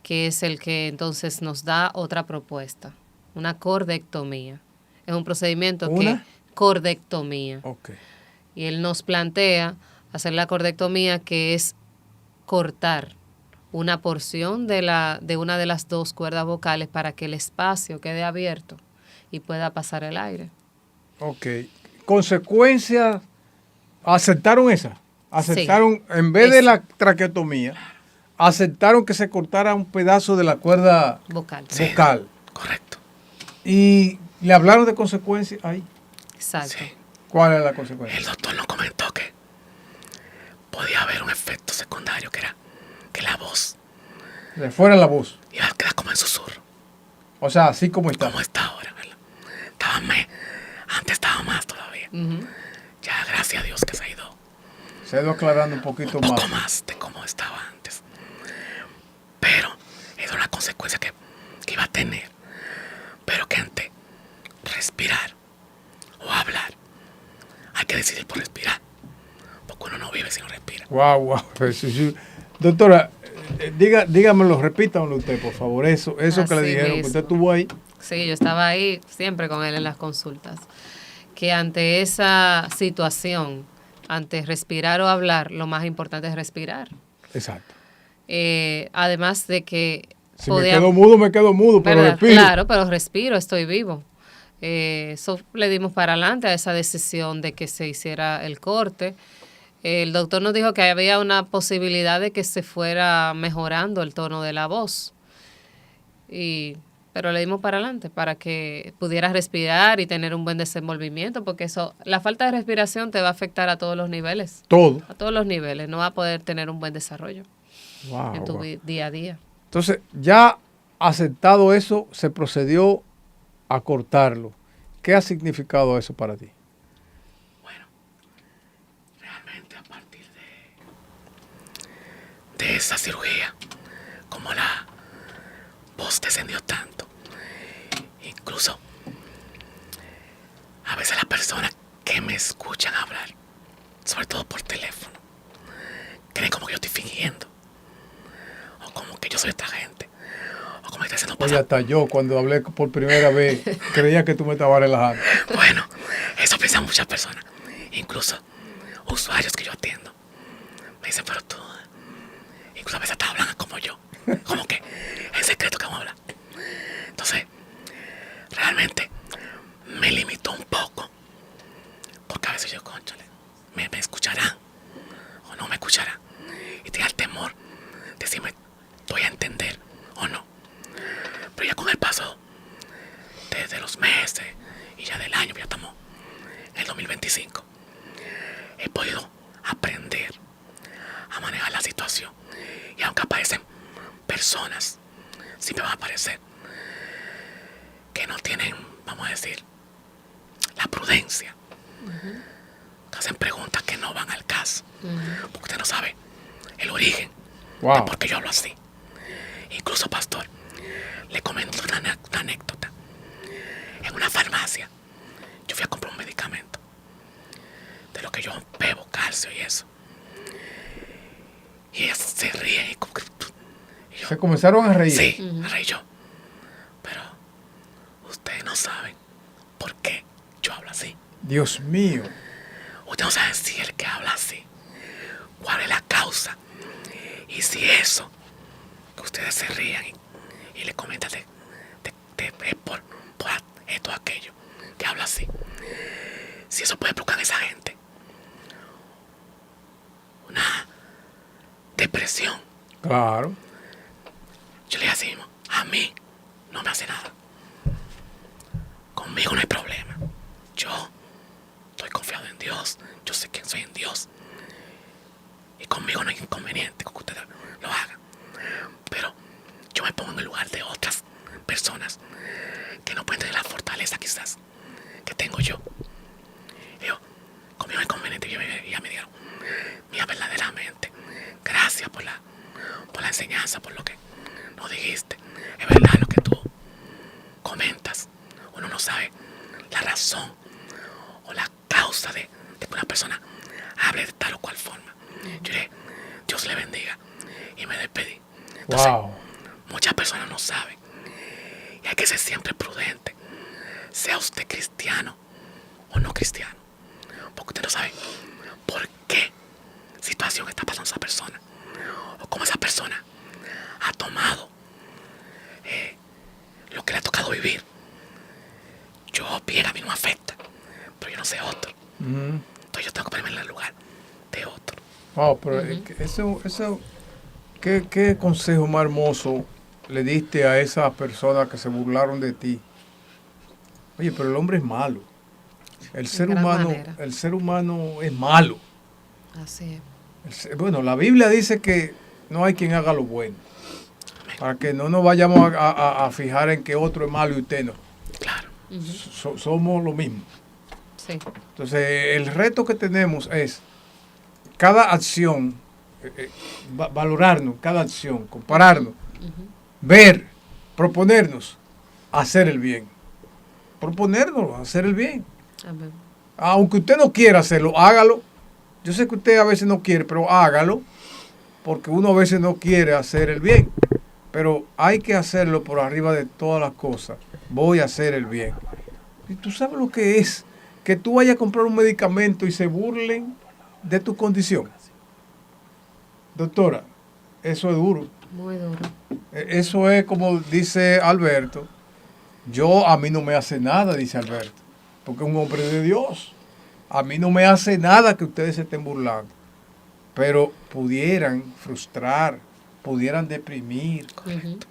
que es el que entonces nos da otra propuesta, una cordectomía. Es un procedimiento cordectomía. Okay. Y él nos plantea hacer la cordectomía, que es cortar una porción de una de las dos cuerdas vocales para que el espacio quede abierto y pueda pasar el aire. Ok. ¿Consecuencias? ¿Aceptaron esa? ¿Aceptaron, sí, en vez de la traqueotomía, aceptaron que se cortara un pedazo de la cuerda vocal? Sí, correcto. ¿Y le hablaron de consecuencias ahí? Exacto. Sí. ¿Cuál es la consecuencia? El doctor nos comentó que podía haber un efecto secundario, que era que la voz... De fuera la voz. Iba a quedar como en susurro. O sea, así como está. Como está ahora, ¿verdad? Antes estaba más todavía. Ya, gracias a Dios que se ha ido aclarando un poquito más. Un poco más de cómo estaba antes. Pero esa era la consecuencia que iba a tener. Pero que antes respirar o hablar, hay que decidir por respirar. Porque uno no vive si no respira. Wow. Doctora, dígamelo, repítamelo usted, por favor. Eso que le dijeron, que usted estuvo ahí. Sí, yo estaba ahí siempre con él en las consultas. Que ante esa situación, ante respirar o hablar, lo más importante es respirar. Exacto. Además de que... Si me quedo mudo, pero respiro. Claro, pero respiro, estoy vivo. Eso le dimos para adelante a esa decisión de que se hiciera el corte. El doctor nos dijo que había una posibilidad de que se fuera mejorando el tono de la voz. Pero le dimos para adelante para que pudiera respirar y tener un buen desenvolvimiento, porque la falta de respiración te va a afectar a todos los niveles. Todo. A todos los niveles. No va a poder tener un buen desarrollo en tu día a día. Entonces, ya aceptado eso, se procedió a cortarlo. ¿Qué ha significado eso para ti? Bueno, realmente a partir de esa cirugía, como la voz descendió tanto, incluso a veces las personas que me escuchan hablar, sobre todo por teléfono, creen como que yo estoy fingiendo, o como que yo soy otra gente, o como que estoy haciendo pasar. Oye, hasta yo cuando hablé por primera vez creía que tú me estabas relajando. Bueno, eso piensan muchas personas, incluso usuarios que yo atiendo. Me dicen, pero tú, incluso a veces hasta hablan como yo, como que es secreto que vamos a hablar. Entonces, realmente me limitó un poco, porque a veces yo, cónchale, me escucharán o no me escucharán, y tenía el temor de si me voy a entender o no. Pero ya con el paso de los meses y ya del año, ya estamos en el 2025, he podido aprender a manejar la situación. Y aunque aparecen personas, siempre van a aparecer, que no tienen, vamos a decir, la prudencia, que hacen preguntas que no van al caso, porque usted no sabe el origen de por qué yo hablo así. Incluso, pastor, le comento una anécdota. En una farmacia, yo fui a comprar un medicamento de lo que yo bebo, calcio y eso. Y ellas se ríen y yo, ¿se comenzaron a reír? Sí, me reí yo. Pero ustedes no saben por qué yo hablo así. Dios mío. Ustedes no saben si el que habla así, cuál es la causa. Y si eso, que ustedes se rían y le comentan es por esto o aquello, que habla así. Si eso puede provocar a esa gente una depresión. Claro. Yo le dije así mismo, a mí no me hace nada. Conmigo no hay problema. Yo estoy confiado en Dios. Yo sé quién soy en Dios. Y conmigo no hay inconveniente con que ustedes lo hagan. Pero pongo en el lugar de otras personas que no pueden tener la fortaleza quizás que tengo yo. Y yo, conmigo es conveniente, y ya me dijeron, mira, verdaderamente, gracias por la enseñanza, por lo que nos dijiste. Es verdad lo que tú comentas. Uno no sabe la razón o la causa de que una persona hable de tal o cual forma. Yo diré, Dios le bendiga, y me despedí. Entonces, muchas personas no saben, y hay que ser siempre prudente, sea usted cristiano o no cristiano, porque usted no sabe por qué situación está pasando esa persona, o cómo esa persona ha tomado lo que le ha tocado vivir. Yo bien, a mí no me afecta, pero yo no sé otro. Entonces yo tengo que ponerme en el lugar de otro. Wow, pero eso ¿qué consejo más hermoso le diste a esas personas que se burlaron de ti? Oye, pero el hombre es malo. El ser humano es malo. Así es. Bueno, la Biblia dice que no hay quien haga lo bueno. Para que no nos vayamos a fijar en que otro es malo y usted no. Claro. Somos lo mismo. Sí. Entonces, el reto que tenemos es cada acción, valorarnos, cada acción, compararnos, ver, proponernos hacer el bien. Proponernos hacer el bien. Amén. Aunque usted no quiera hacerlo, hágalo. Yo sé que usted a veces no quiere, pero hágalo, porque uno a veces no quiere hacer el bien. Pero hay que hacerlo por arriba de todas las cosas. Voy a hacer el bien. ¿Y tú sabes lo que es? Que tú vayas a comprar un medicamento y se burlen de tu condición. Doctora, eso es duro. Muy duro. Eso es como dice Alberto. A mí no me hace nada, dice Alberto, porque es un hombre de Dios. A mí no me hace nada que ustedes se estén burlando. Pero pudieran frustrar, pudieran deprimir. Correcto.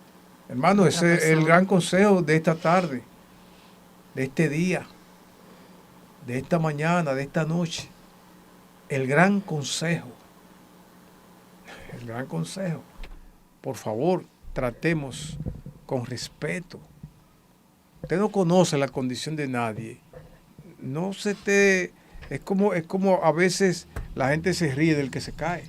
Hermano, ese es el gran consejo de esta tarde, de este día, de esta mañana, de esta noche. El gran consejo. El gran consejo. Por favor, tratemos con respeto. Usted no conoce la condición de nadie. No se te... Es como a veces la gente se ríe del que se cae.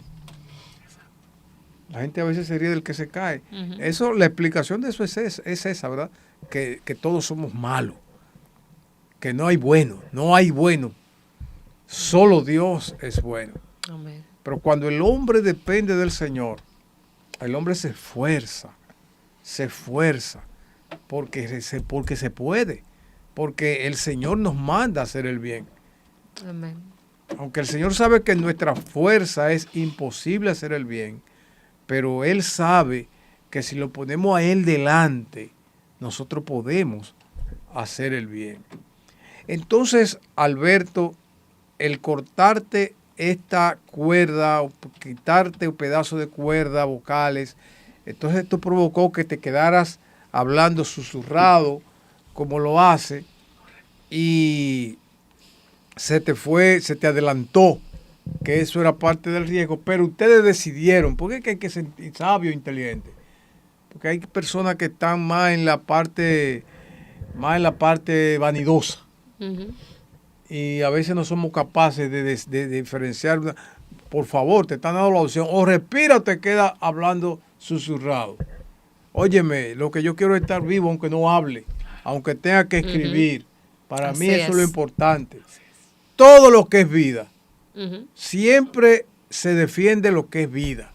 La gente a veces se ríe del que se cae. Eso, la explicación de eso es esa, ¿verdad? Que todos somos malos. Que no hay bueno. No hay bueno. Solo Dios es bueno. Amén. Pero cuando el hombre depende del Señor, el hombre se esfuerza. Porque se puede. Porque el Señor nos manda a hacer el bien. Amén. Aunque el Señor sabe que en nuestra fuerza es imposible hacer el bien, pero Él sabe que si lo ponemos a Él delante, nosotros podemos hacer el bien. Entonces, Alberto, el cortarte esta cuerda, o quitarte un pedazo de cuerda, vocales, entonces esto provocó que te quedaras hablando susurrado, como lo hace, y se te adelantó, que eso era parte del riesgo, pero ustedes decidieron, porque hay que ser sabio e inteligente, porque hay personas que están más en la parte vanidosa, y a veces no somos capaces de diferenciar. Por favor, te están dando la opción, o respira o te queda hablando susurrado. Óyeme, lo que yo quiero es estar vivo, aunque no hable, aunque tenga que escribir. Para mí eso es lo importante. Todo lo que es vida. Siempre se defiende lo que es vida.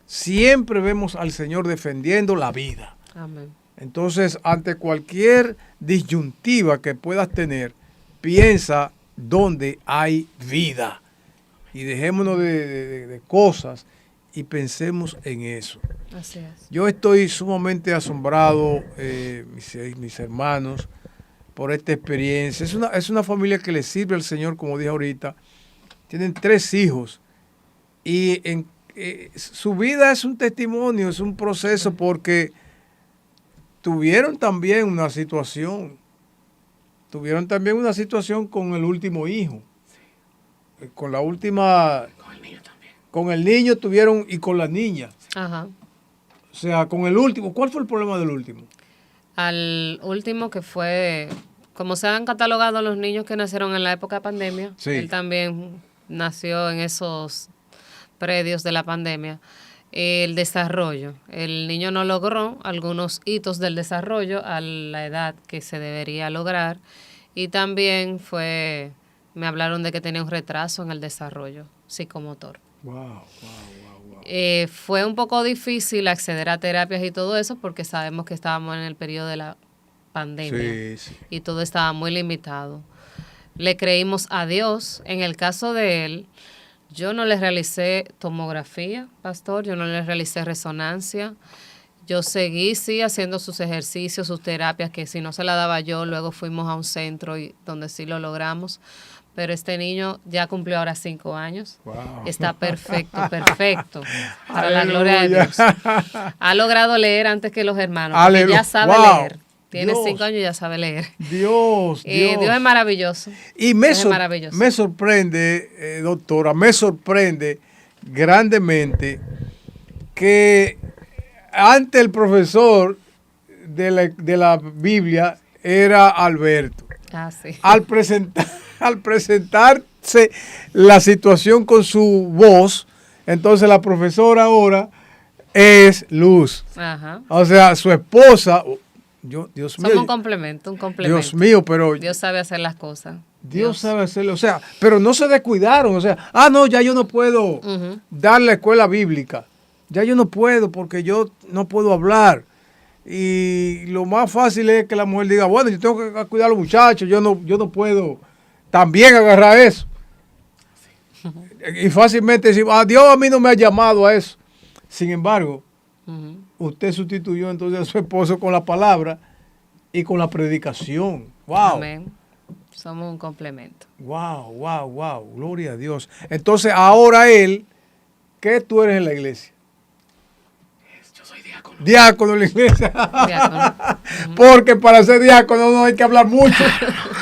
Siempre vemos al Señor defendiendo la vida. Amén. Entonces, ante cualquier disyuntiva que puedas tener, piensa dónde hay vida. Y dejémonos de cosas y pensemos en eso. Así es. Yo estoy sumamente asombrado, mis hermanos, por esta experiencia. Es una familia que le sirve al Señor, como dije ahorita. Tienen 3 hijos y su vida es un testimonio, es un proceso, porque tuvieron también una situación. Tuvieron también una situación con el último hijo. Con la última... Con el niño también. Con el niño tuvieron y con la niña. Ajá. sea, con el último, ¿cuál fue el problema del último? Al último que fue, como se han catalogado los niños que nacieron en la época de pandemia, Sí. él también nació en esos predios de la pandemia. El desarrollo. El niño no logró algunos hitos del desarrollo a la edad que se debería lograr. Y también me hablaron de que tenía un retraso en el desarrollo psicomotor. Wow. Fue un poco difícil acceder a terapias y todo eso porque sabemos que estábamos en el periodo de la pandemia Sí. y todo estaba muy limitado. Le creímos a Dios. En el caso de él, yo no le realicé tomografía, pastor, yo no le realicé resonancia. Yo seguí, sí, haciendo sus ejercicios, sus terapias, que si no se la daba yo, luego fuimos a un centro donde sí lo logramos. Pero este niño ya cumplió ahora 5 años. Wow. Está perfecto. Para la gloria de Dios. Ha logrado leer antes que los hermanos. Porque ya sabe leer. Tiene 5 años y ya sabe leer. Dios. Dios es maravilloso. Y me sorprende, doctora, me sorprende grandemente que antes el profesor de la Biblia era Alberto. Ah, sí. Al presentarse la situación con su voz, entonces la profesora ahora es Luz. Ajá. O sea, su esposa, Dios mío. Somos un complemento. Dios mío, pero Dios sabe hacer las cosas. Dios sabe hacerlo, o sea, pero no se descuidaron, o sea, no, ya yo no puedo dar la escuela bíblica, ya yo no puedo porque yo no puedo hablar. Y lo más fácil es que la mujer diga, bueno, yo tengo que cuidar a los muchachos, yo no puedo también agarrar eso. Y fácilmente decir, Dios a mí no me ha llamado a eso. Sin embargo, usted sustituyó entonces a su esposo con la palabra y con la predicación. Wow. Amén. Somos un complemento. Wow. Gloria a Dios. Entonces, ahora él, ¿qué tú eres en la iglesia? Yo soy diácono. Diácono en la iglesia. Diácono. Porque para ser diácono no hay que hablar mucho.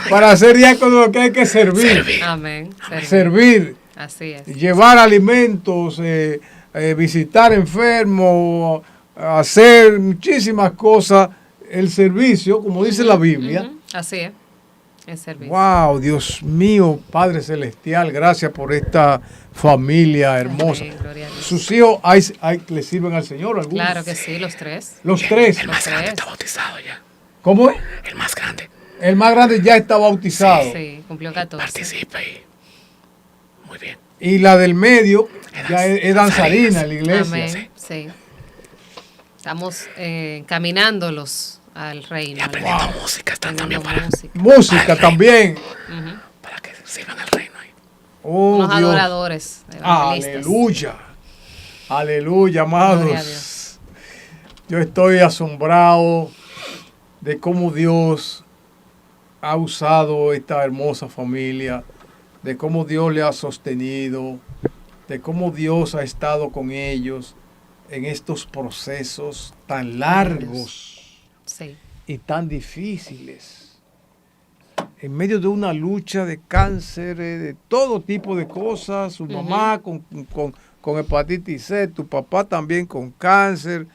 Para ser diácono lo que hay que servir. Amén. Servir. Así es. Llevar alimentos, visitar enfermos, hacer muchísimas cosas. El servicio, como dice la Biblia. Así es. El servicio. Wow, Dios mío, Padre Celestial, gracias por esta familia hermosa. Amén, gloria a Dios. ¿Sus hijos le sirven al Señor algunos? Claro que sí, los 3. Los 3. El más grande está bautizado ya. ¿Cómo es? El más grande. El más grande ya está bautizado. Sí, cumplió 14. Participa y muy bien. Y la del medio ya es danzarina en la iglesia. Amén, sí. Estamos caminándolos al reino. Y aprendiendo música, están también para música también. Para que sirvan al reino ahí. Oh, Unos Dios. adoradores, evangelistas. Aleluya, amados. Gloria a Dios. Yo estoy asombrado de cómo Dios ha usado esta hermosa familia, de cómo Dios le ha sostenido, de cómo Dios ha estado con ellos en estos procesos tan largos. Sí. Y tan difíciles. En medio de una lucha de cáncer, de todo tipo de cosas, su mamá con hepatitis C, tu papá también con cáncer,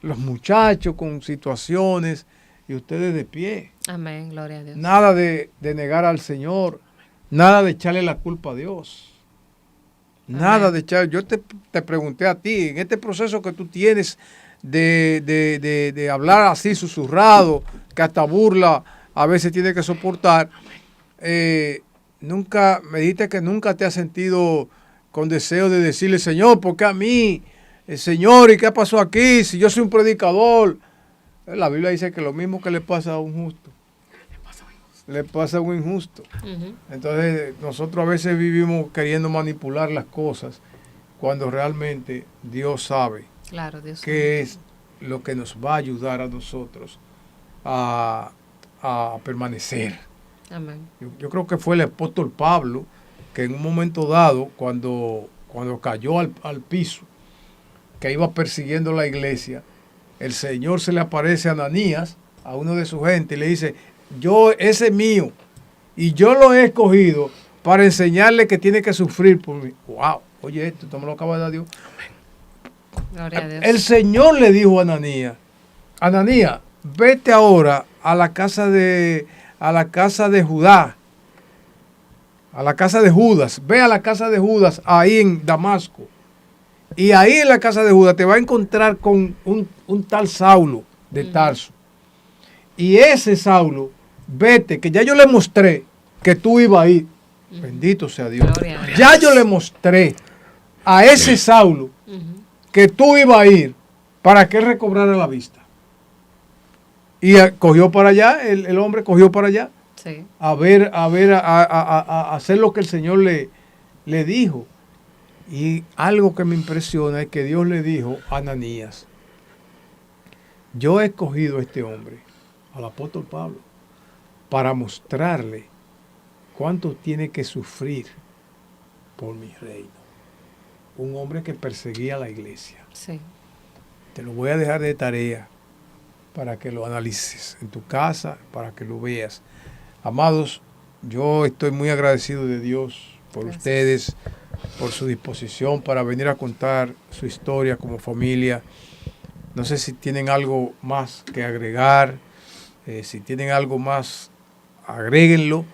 los muchachos con situaciones y ustedes de pie. Amén, gloria a Dios. Nada de negar al Señor, nada de echarle la culpa a Dios. Nada de echar. Yo te pregunté a ti, en este proceso que tú tienes de hablar así susurrado, que hasta burla a veces tiene que soportar, nunca me dijiste que nunca te has sentido con deseo de decirle, Señor, ¿por qué a mí? Señor, ¿y qué pasó aquí? Si yo soy un predicador. La Biblia dice que lo mismo que le pasa a un justo, le pasa a un injusto. Entonces nosotros a veces vivimos queriendo manipular las cosas cuando realmente Dios sabe. Claro, Dios. ¿Qué es lo que nos va a ayudar a nosotros a permanecer? Amén. Yo creo que fue el apóstol Pablo que en un momento dado, cuando cayó al piso, que iba persiguiendo la iglesia, el Señor se le aparece a Ananías, a uno de su gente, y le dice, ese es mío, y yo lo he escogido para enseñarle que tiene que sufrir por mí. ¡Wow! Oye, esto me lo acaba de dar Dios. Gloria a Dios. El Señor le dijo a Ananías, Ananías, vete ahora a la casa de Judá, a la casa de Judas, ve a la casa de Judas ahí en Damasco. Y ahí en la casa de Judas te va a encontrar con un tal Saulo de Tarso. Y ese Saulo, vete, que ya yo le mostré que tú ibas a ir. Bendito sea Dios. Gloria a Dios. Ya yo le mostré a ese Saulo que tú ibas a ir para que él recobrara la vista. Y cogió para allá, el hombre cogió para allá, Sí. a hacer lo que el Señor le dijo. Y algo que me impresiona es que Dios le dijo a Ananías, yo he escogido a este hombre, al apóstol Pablo, para mostrarle cuánto tiene que sufrir por mi reino. Un hombre que perseguía a la iglesia. Sí. Te lo voy a dejar de tarea para que lo analices en tu casa, para que lo veas. Amados, yo estoy muy agradecido de Dios por Gracias. ustedes, por su disposición para venir a contar su historia como familia. No sé si tienen algo más que agregar, si tienen algo más, agréguenlo,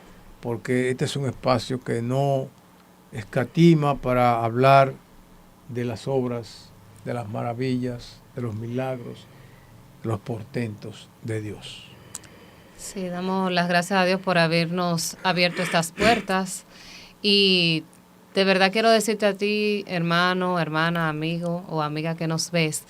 porque este es un espacio que no escatima para hablar de las obras, de las maravillas, de los milagros, de los portentos de Dios. Sí, damos las gracias a Dios por habernos abierto estas puertas y de verdad quiero decirte a ti, hermano, hermana, amigo o amiga que nos ves,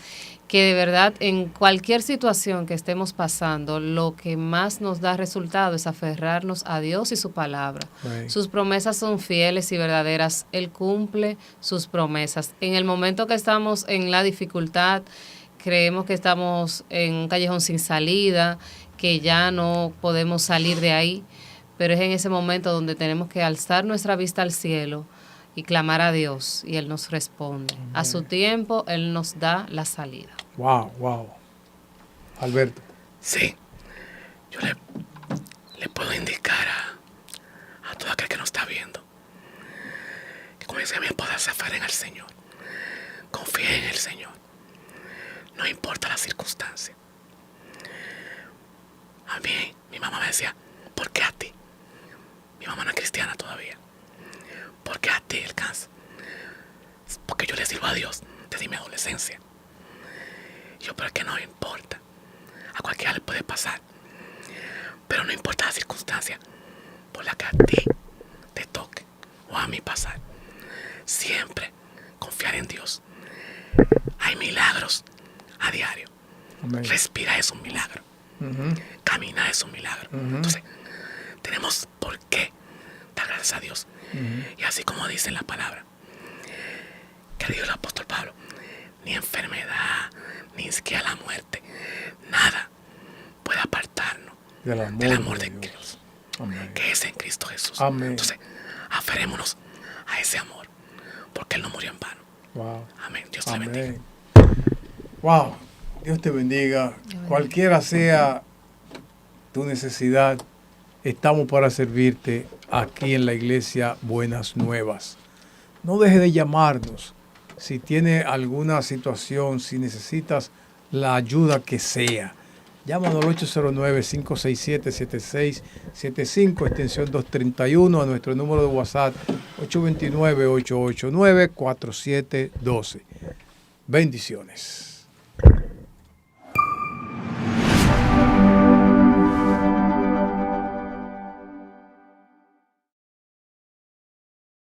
que de verdad en cualquier situación que estemos pasando, lo que más nos da resultado es aferrarnos a Dios y su palabra. Right. Sus promesas son fieles y verdaderas. Él cumple sus promesas. En el momento que estamos en la dificultad, creemos que estamos en un callejón sin salida, que ya no podemos salir de ahí, pero es en ese momento donde tenemos que alzar nuestra vista al cielo y clamar a Dios y Él nos responde. Amén. A su tiempo Él nos da la salida. Wow, wow. Alberto. Sí, yo le puedo indicar a todo aquel que nos está viendo que, como decía mi esposa, se aferren al Señor, confíen en el Señor, no importa la circunstancia. A mí, mi mamá me decía, ¿por qué a ti? Mi mamá no es cristiana todavía. ¿Por qué a ti el cáncer? Porque yo le sirvo a Dios desde mi adolescencia. Y yo, pero es que no importa. A cualquiera le puede pasar. Pero no importa la circunstancia por la que a ti te toque o a mí pasar. Siempre confiar en Dios. Hay milagros a diario. Amén. Respirar es un milagro. Caminar es un milagro. Entonces, tenemos por qué dar gracias a Dios. Y así como dice en la palabra, que dijo el apóstol Pablo, ni enfermedad, ni siquiera la muerte, nada puede apartarnos del amor de Dios, que es en Cristo Jesús. Amén. Entonces, aferrémonos a ese amor, porque Él no murió en vano. Wow. Amén. Dios te bendiga. Wow. Dios te bendiga. Cualquiera sea tu necesidad, estamos para servirte aquí en la iglesia Buenas Nuevas. No deje de llamarnos si tiene alguna situación, si necesitas la ayuda que sea. Llámanos al 809-567-7675, extensión 231, a nuestro número de WhatsApp 829-889-4712. Bendiciones.